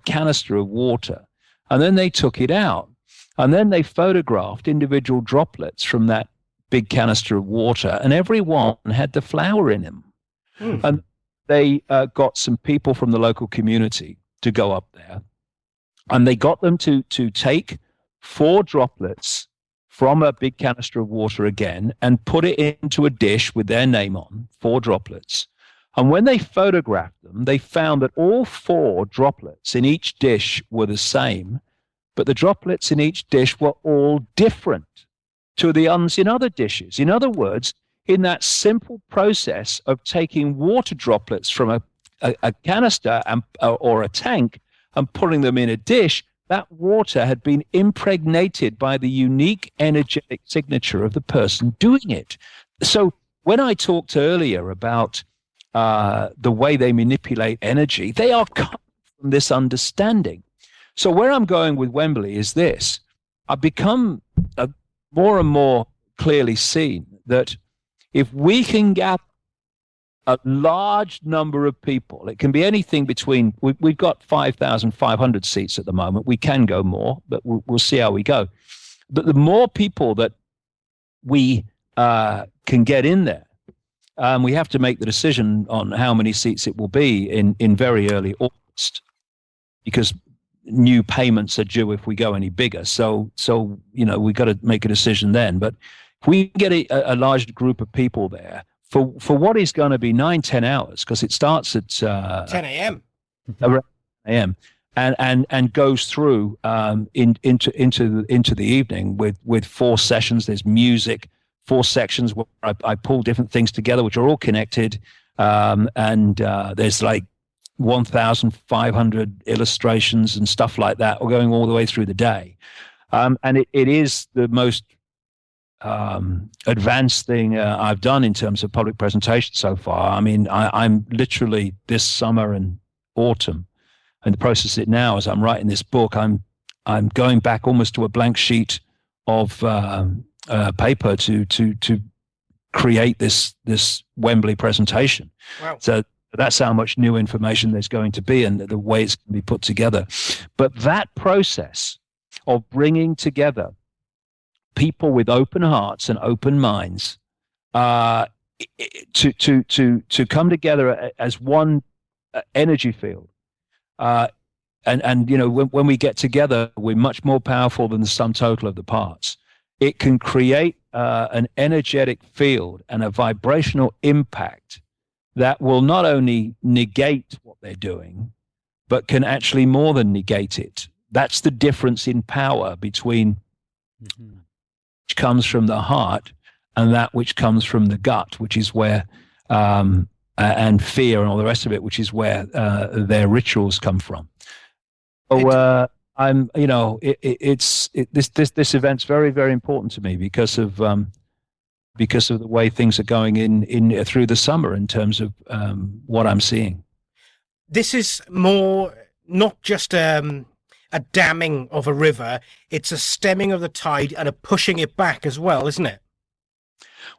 canister of water, and then they took it out, and then they photographed individual droplets from that big canister of water, and every one had the flower in them. And they got some people from the local community to go up there, and they got them to take 4 droplets from a big canister of water again and put it into a dish with their name on, 4 droplets. And when they photographed them, they found that all 4 droplets in each dish were the same, but the droplets in each dish were all different to the ones in other dishes. In other words, in that simple process of taking water droplets from a canister or a tank and putting them in a dish, that water had been impregnated by the unique energetic signature of the person doing it. So when I talked earlier about the way they manipulate energy, they are coming from this understanding. So where I'm going with Wembley is this. I've become more and more clearly seen that if we can gather a large number of people, it can be anything between, we've got 5,500 seats at the moment. We can go more, but we'll see how we go. But the more people that we can get in there, we have to make the decision on how many seats it will be in very early August, because new payments are due if we go any bigger. So we've got to make a decision then. But if we get a large group of people there, for what is going to be 9-10 hours, because it starts at 10 a.m. around 10 a.m. and goes through into the evening with 4 sessions. There's music, 4 sections where I pull different things together, which are all connected, and there's like 1,500 illustrations and stuff like that, going all the way through the day, and it is the most advanced thing I've done in terms of public presentation so far. I mean, I'm literally this summer and autumn, and the process of it now as I'm writing this book, I'm going back almost to a blank sheet of paper to create this Wembley presentation. Wow. So that's how much new information there's going to be and the way it's going to be put together. But that process of bringing together people with open hearts and open minds to come together as one energy field, and you know, when we get together, we're much more powerful than the sum total of the parts. It can create an energetic field and a vibrational impact that will not only negate what they're doing, but can actually more than negate it. That's the difference in power between which comes from the heart and that which comes from the gut, which is where, and fear and all the rest of it, which is where their rituals come from. So I'm, you know, this event's very, very important to me because of the way things are going in through the summer in terms of what I'm seeing. This is more not just a damming of a river, it's a stemming of the tide and a pushing it back as well, isn't it?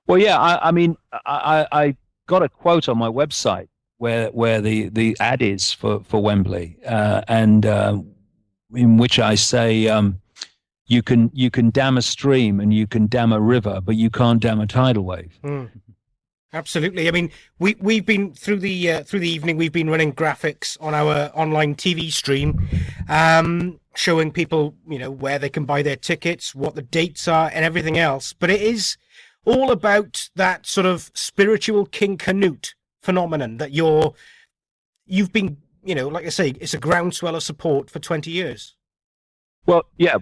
Well, yeah, I mean, I got a quote on my website where the ad is for Wembley, and in which I say, you can dam a stream and you can dam a river, but you can't dam a tidal wave. Absolutely. I mean, we've been through the evening. We've been running graphics on our online TV stream, showing people, you know, where they can buy their tickets, what the dates are, and everything else. But it is all about that sort of spiritual King Canute phenomenon that you've been, you know, like I say, it's a groundswell of support for 20 years. Well, yeah,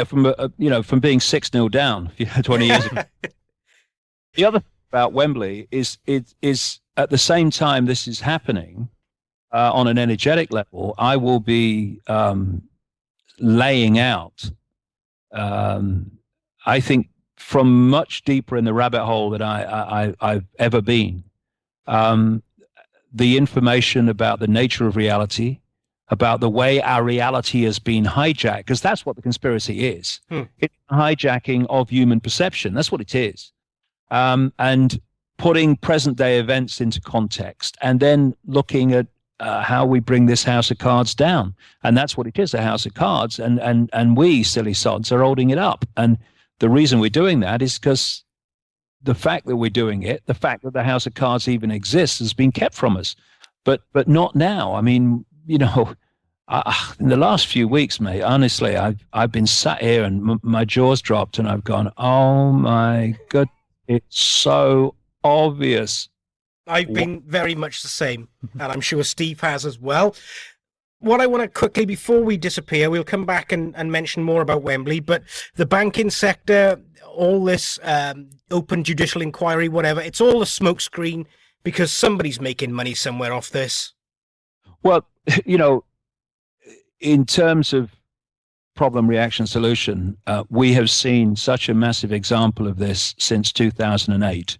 from from being 6-0 down 20 years ago. The other thing about Wembley is at the same time this is happening on an energetic level, I will be laying out, I think, from much deeper in the rabbit hole that I've ever been, the information about the nature of reality, about the way our reality has been hijacked, because that's what the conspiracy is. It's a hijacking of human perception. That's what it is. And putting present day events into context and then looking at how we bring this house of cards down. And that's what it is, a house of cards. And we, silly sods, are holding it up. And the reason we're doing that is because the fact that we're doing it, the fact that the house of cards even exists, has been kept from us. But not now. I mean, you know, in the last few weeks, mate, honestly, I've been sat here and my jaw's dropped and I've gone, oh my God, it's so obvious. I've been very much the same, and I'm sure Steve has as well. What I want to quickly, before we disappear, we'll come back and mention more about Wembley, but the banking sector, all this open judicial inquiry, whatever, it's all a smokescreen because somebody's making money somewhere off this. Well, you know, in terms of problem, reaction, solution, we have seen such a massive example of this since 2008.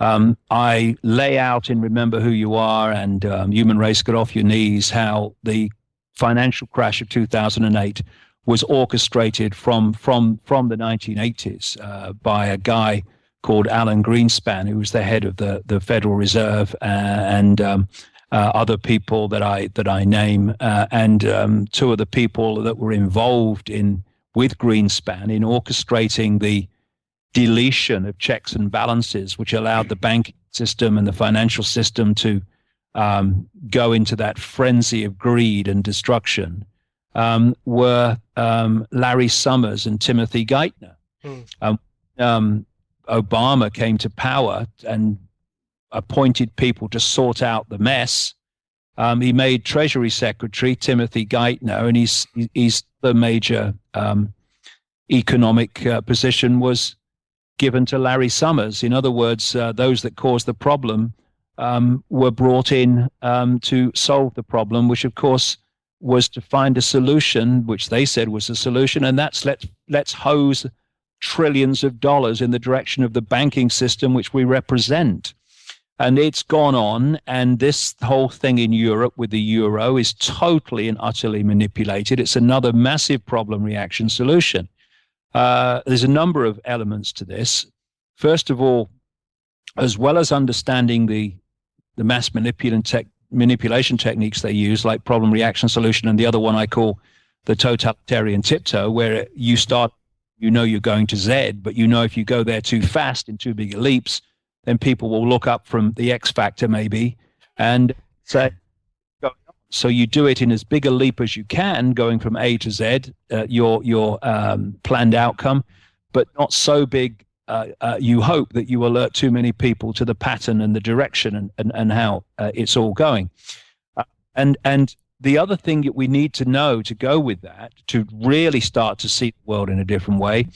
I lay out in Remember Who You Are and Human Race, Get Off Your Knees how the financial crash of 2008 was orchestrated from the 1980s by a guy called Alan Greenspan, who was the head of the Federal Reserve, and other people that I name, and two of the people that were involved with Greenspan in orchestrating the deletion of checks and balances, which allowed the banking system and the financial system to go into that frenzy of greed and destruction, were Larry Summers and Timothy Geithner. Obama came to power and appointed people to sort out the mess. He made Treasury Secretary Timothy Geithner, and he's the major economic position was given to Larry Summers. In other words, those that caused the problem were brought in to solve the problem, which of course was to find a solution, which they said was a solution, and that's let's hose trillions of dollars in the direction of the banking system which we represent. And it's gone on, and this whole thing in Europe with the euro is totally and utterly manipulated. It's another massive problem reaction solution. There's a number of elements to this. First of all, as well as understanding the mass manipulation techniques they use, like problem reaction solution, and the other one I call the totalitarian tiptoe, where you start, you know you're going to Z, but you know if you go there too fast in too big leaps, then people will look up from the X factor maybe and say, so you do it in as big a leap as you can, going from A to Z, your planned outcome, but not so big you hope that you alert too many people to the pattern and the direction and how it's all going. And the other thing that we need to know to go with that, to really start to see the world in a different way,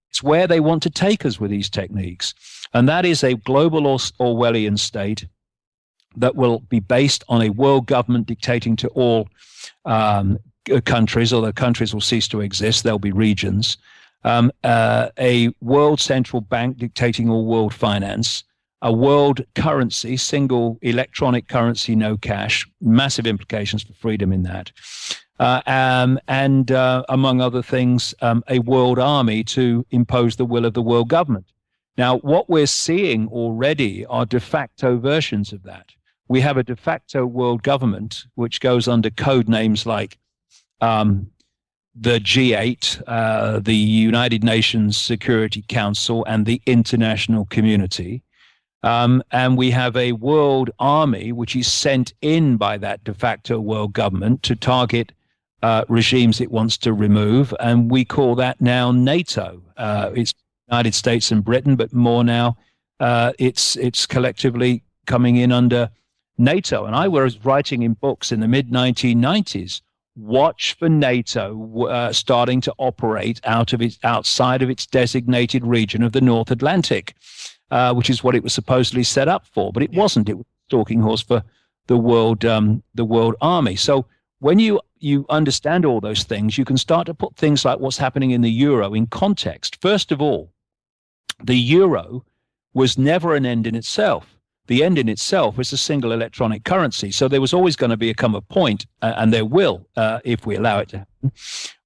it's where they want to take us with these techniques. And that is a global Orwellian state that will be based on a world government dictating to all countries, although countries will cease to exist, there'll be regions. A world central bank dictating all world finance, a world currency, single electronic currency, no cash, massive implications for freedom in that. And among other things, a world army to impose the will of the world government. Now, what we're seeing already are de facto versions of that. We have a de facto world government, which goes under code names like the G8, the United Nations Security Council, and the international community. And we have a world army, which is sent in by that de facto world government to target regimes it wants to remove. And we call that now NATO. It's United States and Britain, but more now it's collectively coming in under NATO. And I was writing in books in the mid-1990s, watch for NATO starting to operate outside of its designated region of the North Atlantic, which is what it was supposedly set up for. But it wasn't. It was a stalking horse for the world army. So when you understand all those things, you can start to put things like what's happening in the euro in context. First of all, the euro was never an end in itself. The end in itself was a single electronic currency. So there was always going to become a point, and there will, if we allow it to happen,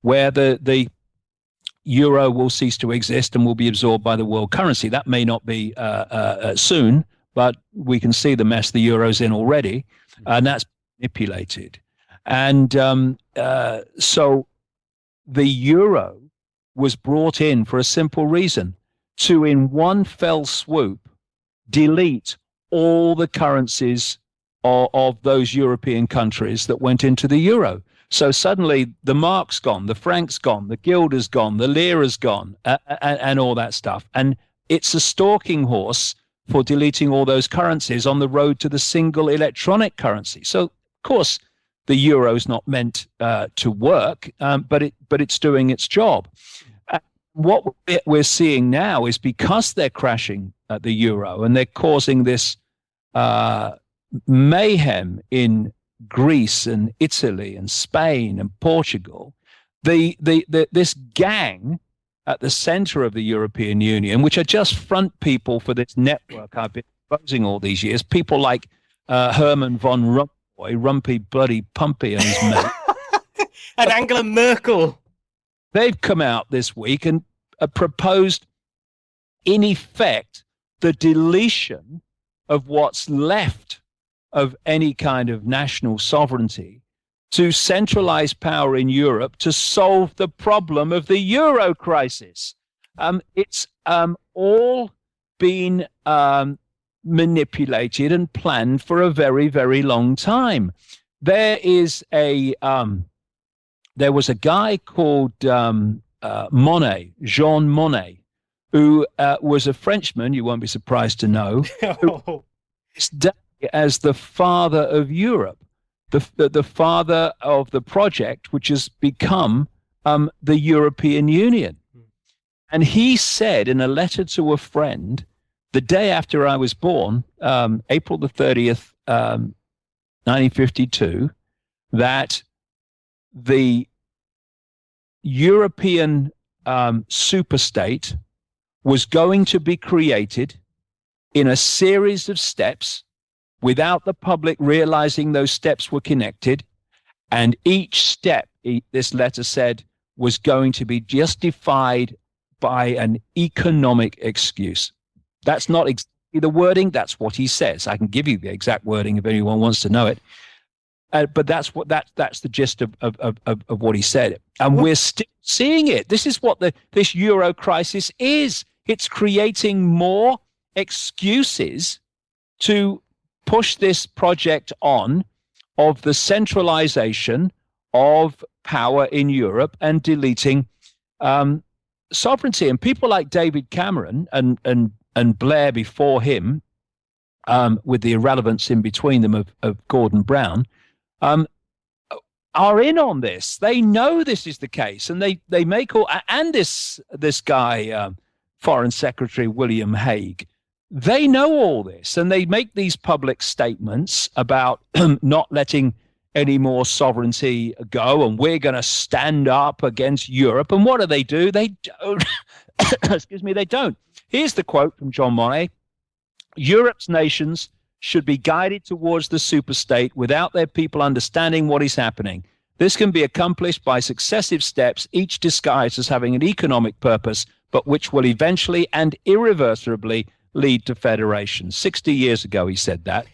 where the euro will cease to exist and will be absorbed by the world currency. That may not be soon, but we can see the mess the euro's in already, and that's manipulated. And so the euro was brought in for a simple reason, to in one fell swoop delete all the currencies of those European countries that went into the euro. So suddenly the mark's gone, the franc's gone, the guilder's gone, the lira's gone, and all that stuff. And it's a stalking horse for deleting all those currencies on the road to the single electronic currency. So, of course, the euro's not meant to work, but it's doing its job. What we're seeing now is because they're crashing the euro and they're causing this mayhem in Greece and Italy and Spain and Portugal, this gang at the center of the European Union, which are just front people for this network I've been exposing all these years, people like Herman von Rompuy, Rumpy Bloody Pumpy and his mate. And Angela Merkel. They've come out this week and proposed, in effect, the deletion of what's left of any kind of national sovereignty to centralize power in Europe to solve the problem of the euro crisis. It's all been manipulated and planned for a very, very long time. There was a guy called Monnet, Jean Monnet, who was a Frenchman, you won't be surprised to know, who is as the father of Europe. the father of the project, which has become the European Union. And he said in a letter to a friend the day after I was born, April the 30th, 1952, that the European superstate was going to be created in a series of steps without the public realizing those steps were connected. And each step, this letter said, was going to be justified by an economic excuse. That's not exactly the wording. That's what he says. I can give you the exact wording if anyone wants to know it. But that's the gist of what he said. And we're still seeing it. This is what this Euro crisis is. It's creating more excuses to push this project on of the centralization of power in Europe and deleting sovereignty. And people like David Cameron and Blair before him, with the irrelevance in between them of Gordon Brown, are in on this. They know this is the case, and they make all. And this guy, Foreign Secretary William Hague, they know all this, and they make these public statements about not letting any more sovereignty go, and we're going to stand up against Europe. And what do? They don't. Excuse me, they don't. Here's the quote from John Monnet: Europe's nations should be guided towards the superstate without their people understanding what is happening. This can be accomplished by successive steps, each disguised as having an economic purpose, but which will eventually and irreversibly lead to federation. 60 years ago, he said that.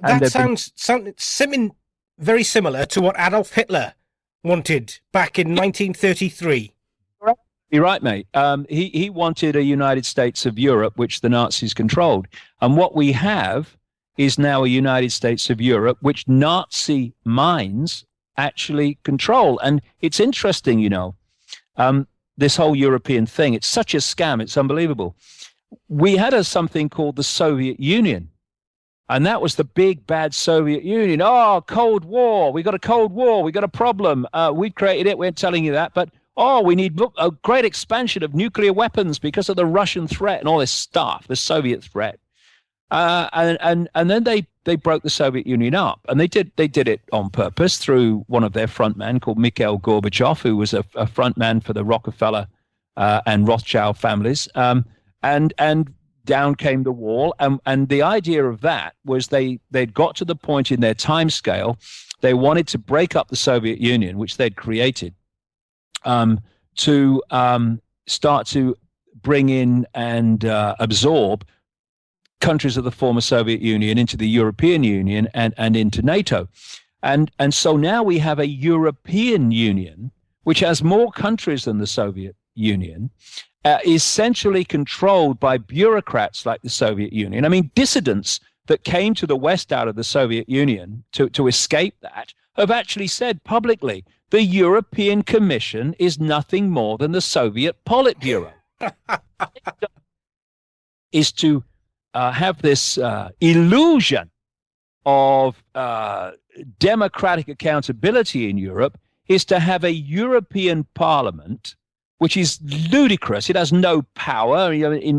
That sounds something very similar to what Adolf Hitler wanted back in 1933. You're right, mate. He wanted a United States of Europe, which the Nazis controlled. And what we have is now a United States of Europe, which Nazi minds actually control. And it's interesting, this whole European thing. It's such a scam. It's unbelievable. We had something called the Soviet Union. And that was the big, bad Soviet Union. Oh, Cold War. We got a Cold War. We got a problem. We created it. We're telling you that. But we need a great expansion of nuclear weapons because of the Russian threat and all this stuff, the Soviet threat. And then they broke the Soviet Union up, and they did it on purpose through one of their frontmen called Mikhail Gorbachev, who was a frontman for the Rockefeller and Rothschild families. And down came the wall. And the idea of that was they'd got to the point in their time scale, they wanted to break up the Soviet Union, which they'd created, to start to bring in and absorb countries of the former Soviet Union into the European Union and into NATO. And so now we have a European Union, which has more countries than the Soviet Union, essentially controlled by bureaucrats like the Soviet Union. I mean, dissidents that came to the West out of the Soviet Union to escape that have actually said publicly, the European Commission is nothing more than the Soviet Politburo. Is to have this illusion of democratic accountability in Europe, is to have a European Parliament, which is ludicrous. It has no power.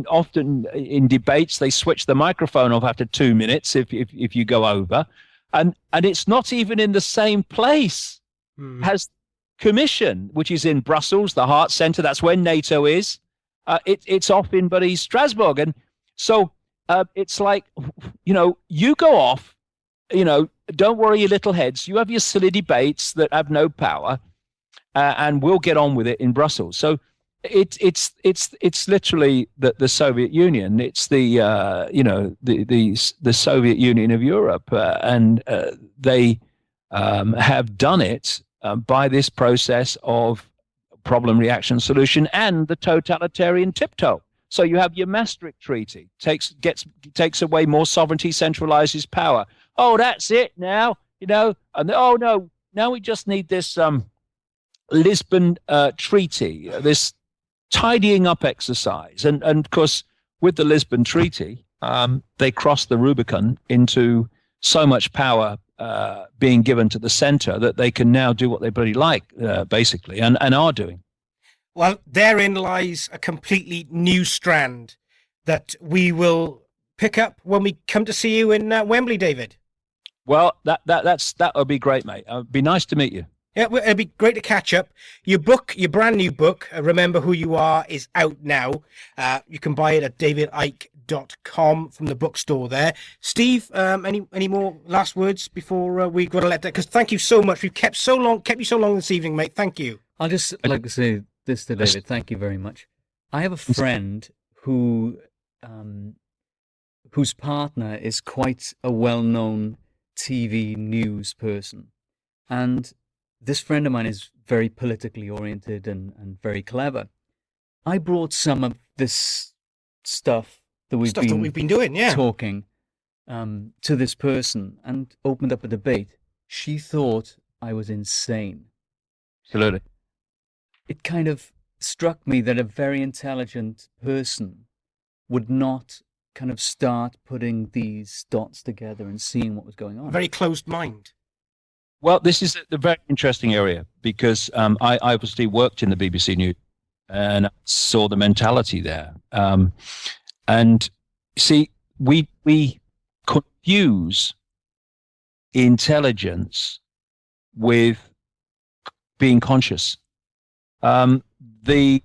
Often in debates, they switch the microphone off after 2 minutes if you go over, and it's not even in the same place as Commission, which is in Brussels, the heart center. That's where NATO is. It's off in bloody Strasbourg, and so it's like, you go off, don't worry your little heads. You have your silly debates that have no power, and we'll get on with it in Brussels. So it's literally the Soviet Union. It's the Soviet Union of Europe, and they have done it by this process of problem, reaction, solution, and the totalitarian tiptoe. So you have your Maastricht Treaty, takes away more sovereignty, centralizes power. Oh, that's it now, and oh no, now we just need this Lisbon Treaty, this tidying up exercise. And of course, with the Lisbon Treaty, they crossed the Rubicon into so much power being given to the center that they can now do what they bloody like, basically, and are doing. Well, therein lies a completely new strand that we will pick up when we come to see you in Wembley, David. Well, that would be great, mate. It'd be nice to meet you. Yeah, it'd be great to catch up. Your book, your brand new book, Remember Who You Are, is out now. You can buy it at davidicke.com from the bookstore there. Steve, any more last words before we got to let that? Because thank you so much. We've kept you so long this evening, mate. Thank you. I'll just like to say this to David. Thank you very much. I have a friend whose partner is quite a well-known TV news person, and this friend of mine is very politically oriented and very clever. I brought some of this stuff that we've been doing, talking to this person, and opened up a debate. She thought I was insane. Absolutely. It kind of struck me that a very intelligent person would not kind of start putting these dots together and seeing what was going on. A very closed mind. Well, this is a very interesting area because I obviously worked in the BBC News and saw the mentality there. And see, we confuse intelligence with being conscious. The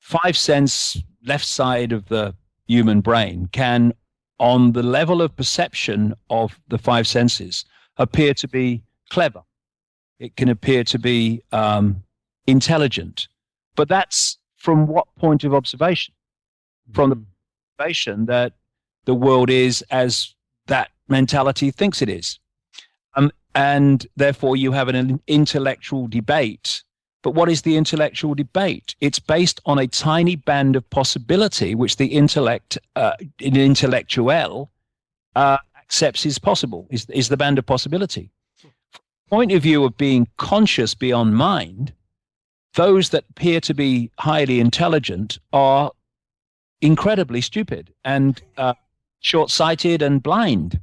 5 sense left side of the human brain can, on the level of perception of the 5 senses, appear to be clever. It can appear to be intelligent. But that's from what point of observation? From the observation that the world is as that mentality thinks it is. And therefore you have an intellectual debate. But what is the intellectual debate? It's based on a tiny band of possibility, which the intellectual accepts is possible, is the band of possibility. From the point of view of being conscious beyond mind, those that appear to be highly intelligent are incredibly stupid and short-sighted and blind.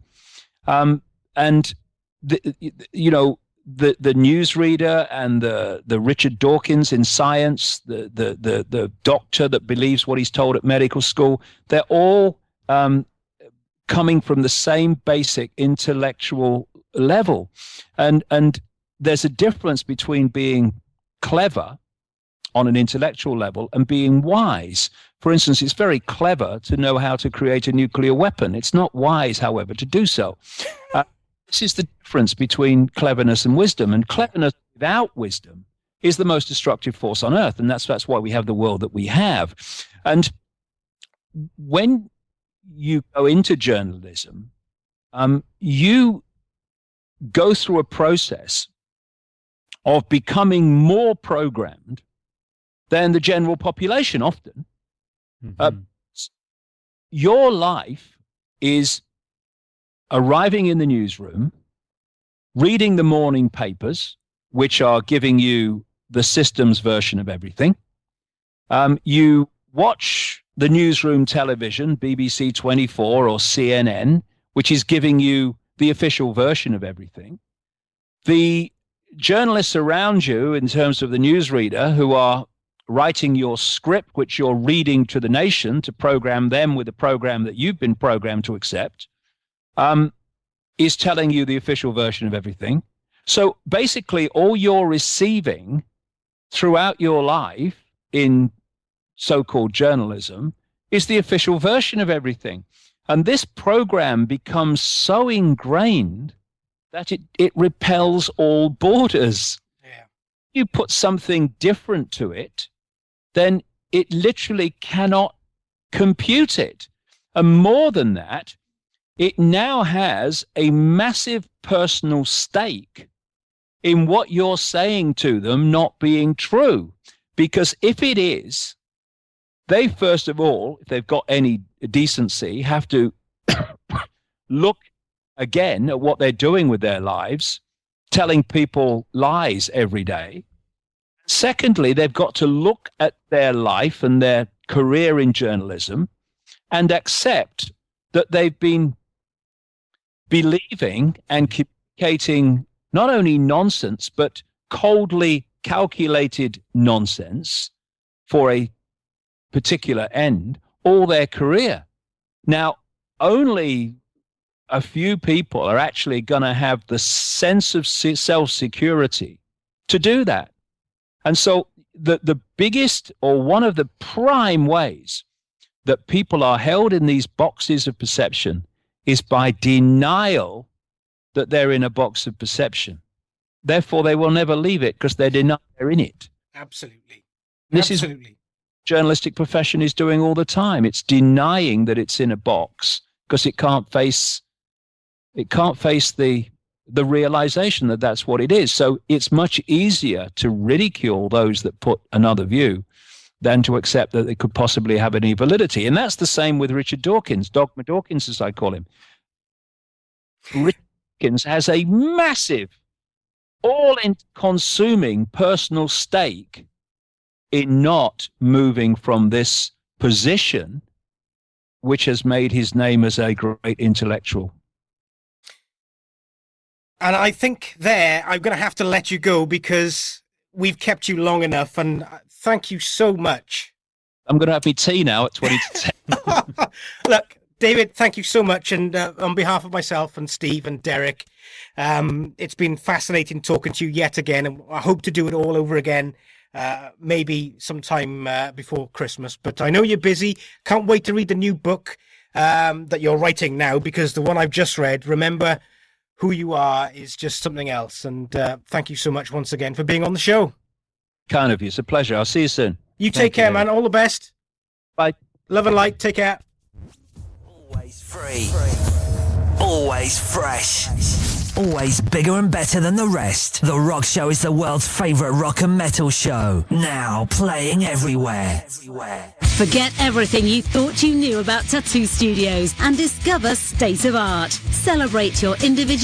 And the newsreader and the Richard Dawkins in science, the doctor that believes what he's told at medical school, they're all coming from the same basic intellectual level. And there's a difference between being clever on an intellectual level and being wise. For instance, it's very clever to know how to create a nuclear weapon. It's not wise, however, to do so. This is the difference between cleverness and wisdom. And cleverness without wisdom is the most destructive force on earth. And that's why we have the world that we have. And when you go into journalism, you go through a process of becoming more programmed than the general population often. Your life is arriving in the newsroom, reading the morning papers, which are giving you the system's version of everything. You watch the newsroom television, BBC 24 or CNN, which is giving you the official version of everything. The journalists around you, in terms of the newsreader, who are writing your script, which you're reading to the nation to program them with a program that you've been programmed to accept, is telling you the official version of everything. So basically, all you're receiving throughout your life in so-called journalism is the official version of everything. And this program becomes so ingrained that it repels all borders. Yeah. You put something different to it, then it literally cannot compute it. And more than that, it now has a massive personal stake in what you're saying to them not being true. Because if it is, they first of all, if they've got any decency, have to look again at what they're doing with their lives, telling people lies every day. Secondly, they've got to look at their life and their career in journalism and accept that they've been believing and communicating not only nonsense, but coldly calculated nonsense for a particular end all their career. Now, only a few people are actually going to have the sense of self-security to do that. And so the biggest, or one of the prime ways that people are held in these boxes of perception is by denial that they're in a box of perception. Therefore, they will never leave it because they're denying they're in it. Absolutely. This is journalistic profession is doing all the time. It's denying that it's in a box because it can't face the realization that that's what it is. So it's much easier to ridicule those that put another view than to accept that they could possibly have any validity. And that's the same with Richard Dawkins, Dogma Dawkins, as I call him. Richard Dawkins has a massive, all-consuming personal stake in not moving from this position, which has made his name as a great intellectual. And I think there, I'm going to have to let you go because we've kept you long enough. And thank you so much. I'm going to have my tea now at 20 to 10. Look, David, thank you so much. And on behalf of myself and Steve and Derek, it's been fascinating talking to you yet again. And I hope to do it all over again, maybe sometime before Christmas. But I know you're busy. Can't wait to read the new book that you're writing now, because the one I've just read, Remember Who You Are, is just something else. And thank you so much once again for being on the show. Kind of you. It's a pleasure. I'll see you soon. You take care, man. All the best. Bye. Love and light. Take care. Always free. Always fresh. Always bigger and better than the rest. The Rock Show is the world's favourite rock and metal show. Now playing everywhere. Forget everything you thought you knew about tattoo studios and discover state of art. Celebrate your individual